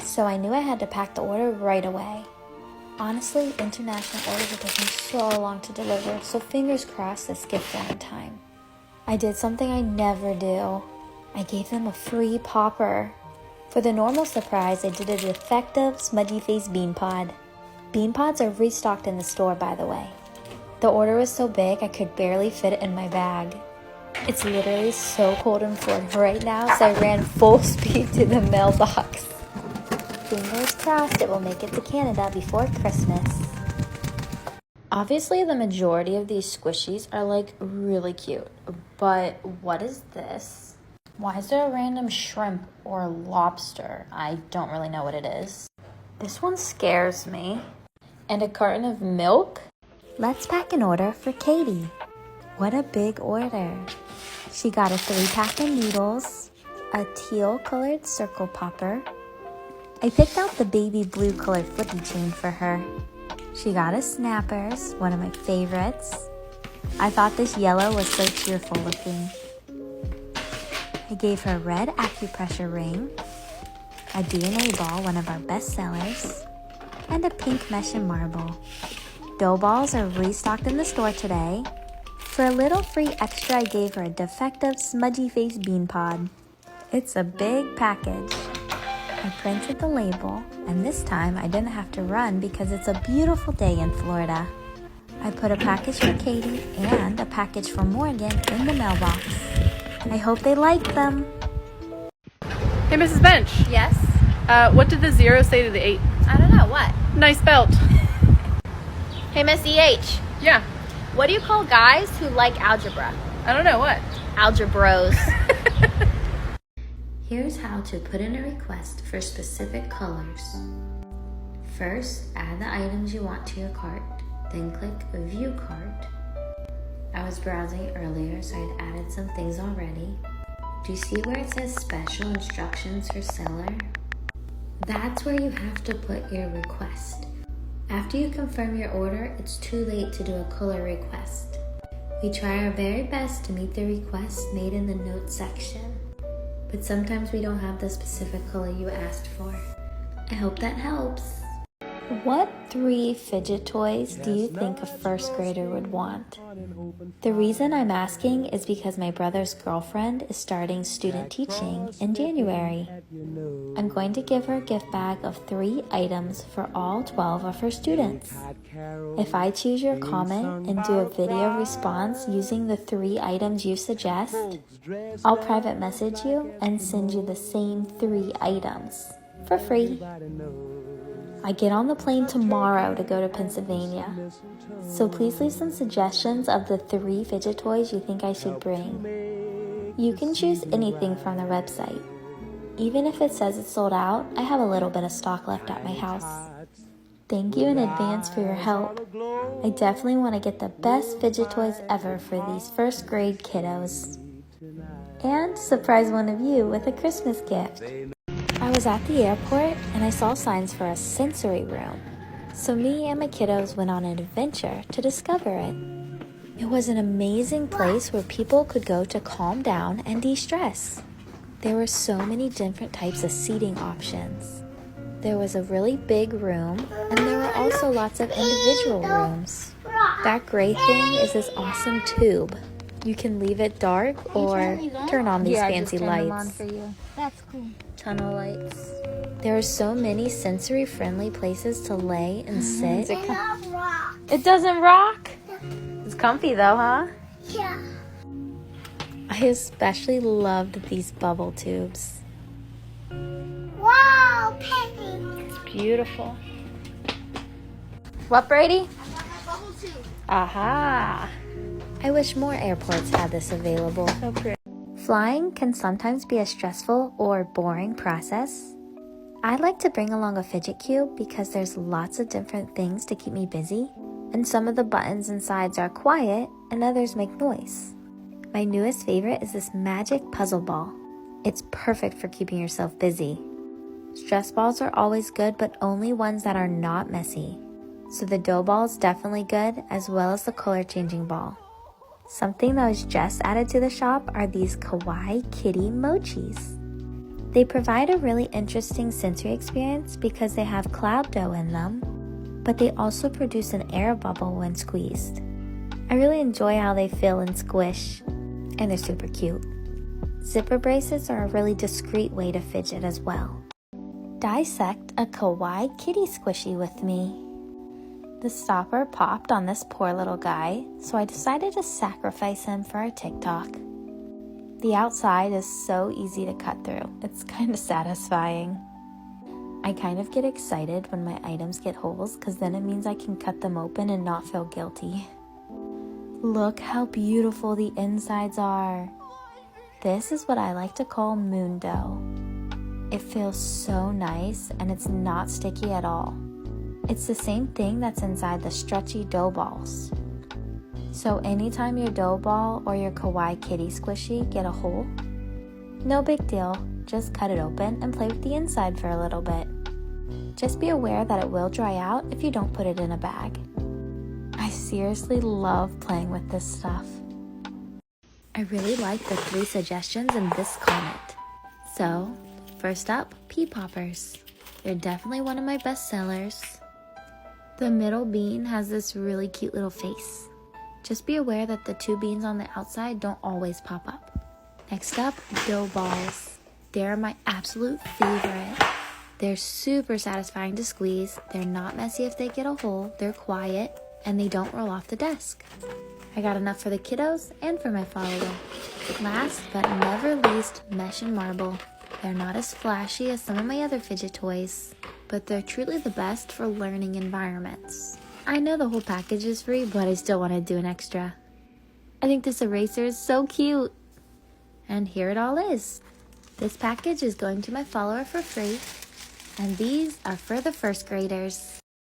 so I knew I had to pack the order right away. Honestly, international orders are taking so long to deliver, so fingers crossed this gets there in time. I did something I never do. I gave them a free popper. For the normal surprise, I did a defective smudgy face bean pod. Bean pods are restocked in the store, by the way. The order was so big I could barely fit it in my bag. It's literally so cold in Florida right now, so I ran full speed to the mailbox. Fingers crossed it will make it to Canada before Christmas. Obviously, the majority of these squishies are like really cute, but what is this? Why is there a random shrimp or lobster? I don't really know what it is. This one scares me. And a carton of milk? Let's pack an order for Katie. What a big order. She got a 3-pack of noodles, a teal-colored circle popper. I picked out the baby blue-colored flippy chain for her. She got a Snappers, one of my favorites. I thought this yellow was so cheerful looking. I gave her a red acupressure ring, a DNA ball, one of our best sellers, and a pink mesh and marble. Dough balls are restocked in the store today. For a little free extra, I gave her a defective smudgy face bean pod. It's a big package. I printed the label, and this time I didn't have to run because it's a beautiful day in Florida. I put a package for Katie and a package for Morgan in the mailbox. I hope they like them. Hey, Mrs. Bench. Yes? What did the 0 say to the 8? I don't know, what? Nice belt. Hey, Miss EH. Yeah. What do you call guys who like algebra? I don't know, what? Algebros. Here's how to put in a request for specific colors. First, add the items you want to your cart, then click View Cart. I was browsing earlier, so I'd added some things already. Do you see where it says Special Instructions for Seller? That's where you have to put your request. After you confirm your order, it's too late to do a color request. We try our very best to meet the requests made in the notes section, but sometimes we don't have the specific color you asked for. I hope that helps. What 3 fidget toys do you think a first grader would want? The reason I'm asking is because my brother's girlfriend is starting student teaching in January. I'm going to give her a gift bag of 3 items for all 12 of her students. If I choose your comment and do a video response using the 3 items you suggest, I'll private message you and send you the same 3 items for free. I get on the plane tomorrow to go to Pennsylvania, so please leave some suggestions of the 3 fidget toys you think I should bring. You can choose anything from the website. Even if it says it's sold out, I have a little bit of stock left at my house. Thank you in advance for your help. I definitely want to get the best fidget toys ever for these first grade kiddos. And surprise one of you with a Christmas gift. I was at the airport and I saw signs for a sensory room. So me and my kiddos went on an adventure to discover it. It was an amazing place where people could go to calm down and de-stress. There were so many different types of seating options. There was a really big room, and there were also lots of individual rooms. That gray thing is this awesome tube. You can leave it dark or turn on these fancy lights. That's cool. Tunnel lights. There are so many sensory-friendly places to lay and sit. It doesn't rock? It's comfy though, huh? Yeah. I especially loved these bubble tubes. Wow, Penny. It's beautiful. What, Brady? Bubble tube. Aha! I wish more airports had this available. So pretty. Flying can sometimes be a stressful or boring process. I like to bring along a fidget cube because there's lots of different things to keep me busy, and some of the buttons and sides are quiet and others make noise. My newest favorite is this magic puzzle ball. It's perfect for keeping yourself busy. Stress balls are always good, but only ones that are not messy. So the dough ball is definitely good, as well as the color changing ball. Something that was just added to the shop are these kawaii kitty mochis. They provide a really interesting sensory experience because they have cloud dough in them, but they also produce an air bubble when squeezed. I really enjoy how they feel and squish, and they're super cute. Zipper bracelets are a really discreet way to fidget as well. Dissect a kawaii kitty squishy with me. The stopper popped on this poor little guy, so I decided to sacrifice him for a TikTok. The outside is so easy to cut through. It's kind of satisfying. I kind of get excited when my items get holes because then it means I can cut them open and not feel guilty. Look how beautiful the insides are. This is what I like to call moon dough. It feels so nice and it's not sticky at all. It's the same thing that's inside the stretchy dough balls. So anytime your dough ball or your kawaii kitty squishy get a hole, no big deal, just cut it open and play with the inside for a little bit. Just be aware that it will dry out if you don't put it in a bag. I seriously love playing with this stuff. I really like the 3 suggestions in this comment. So, first up, pea poppers. They're definitely one of my best sellers. The middle bean has this really cute little face. Just be aware that the 2 beans on the outside don't always pop up. Next up, dough balls. They're my absolute favorite. They're super satisfying to squeeze, they're not messy if they get a hole, they're quiet, and they don't roll off the desk. I got enough for the kiddos and for my follower. Last but never least, mesh and marble. They're not as flashy as some of my other fidget toys, but they're truly the best for learning environments. I know the whole package is free, but I still want to do an extra. I think this eraser is so cute. And here it all is. This package is going to my follower for free, and these are for the first graders.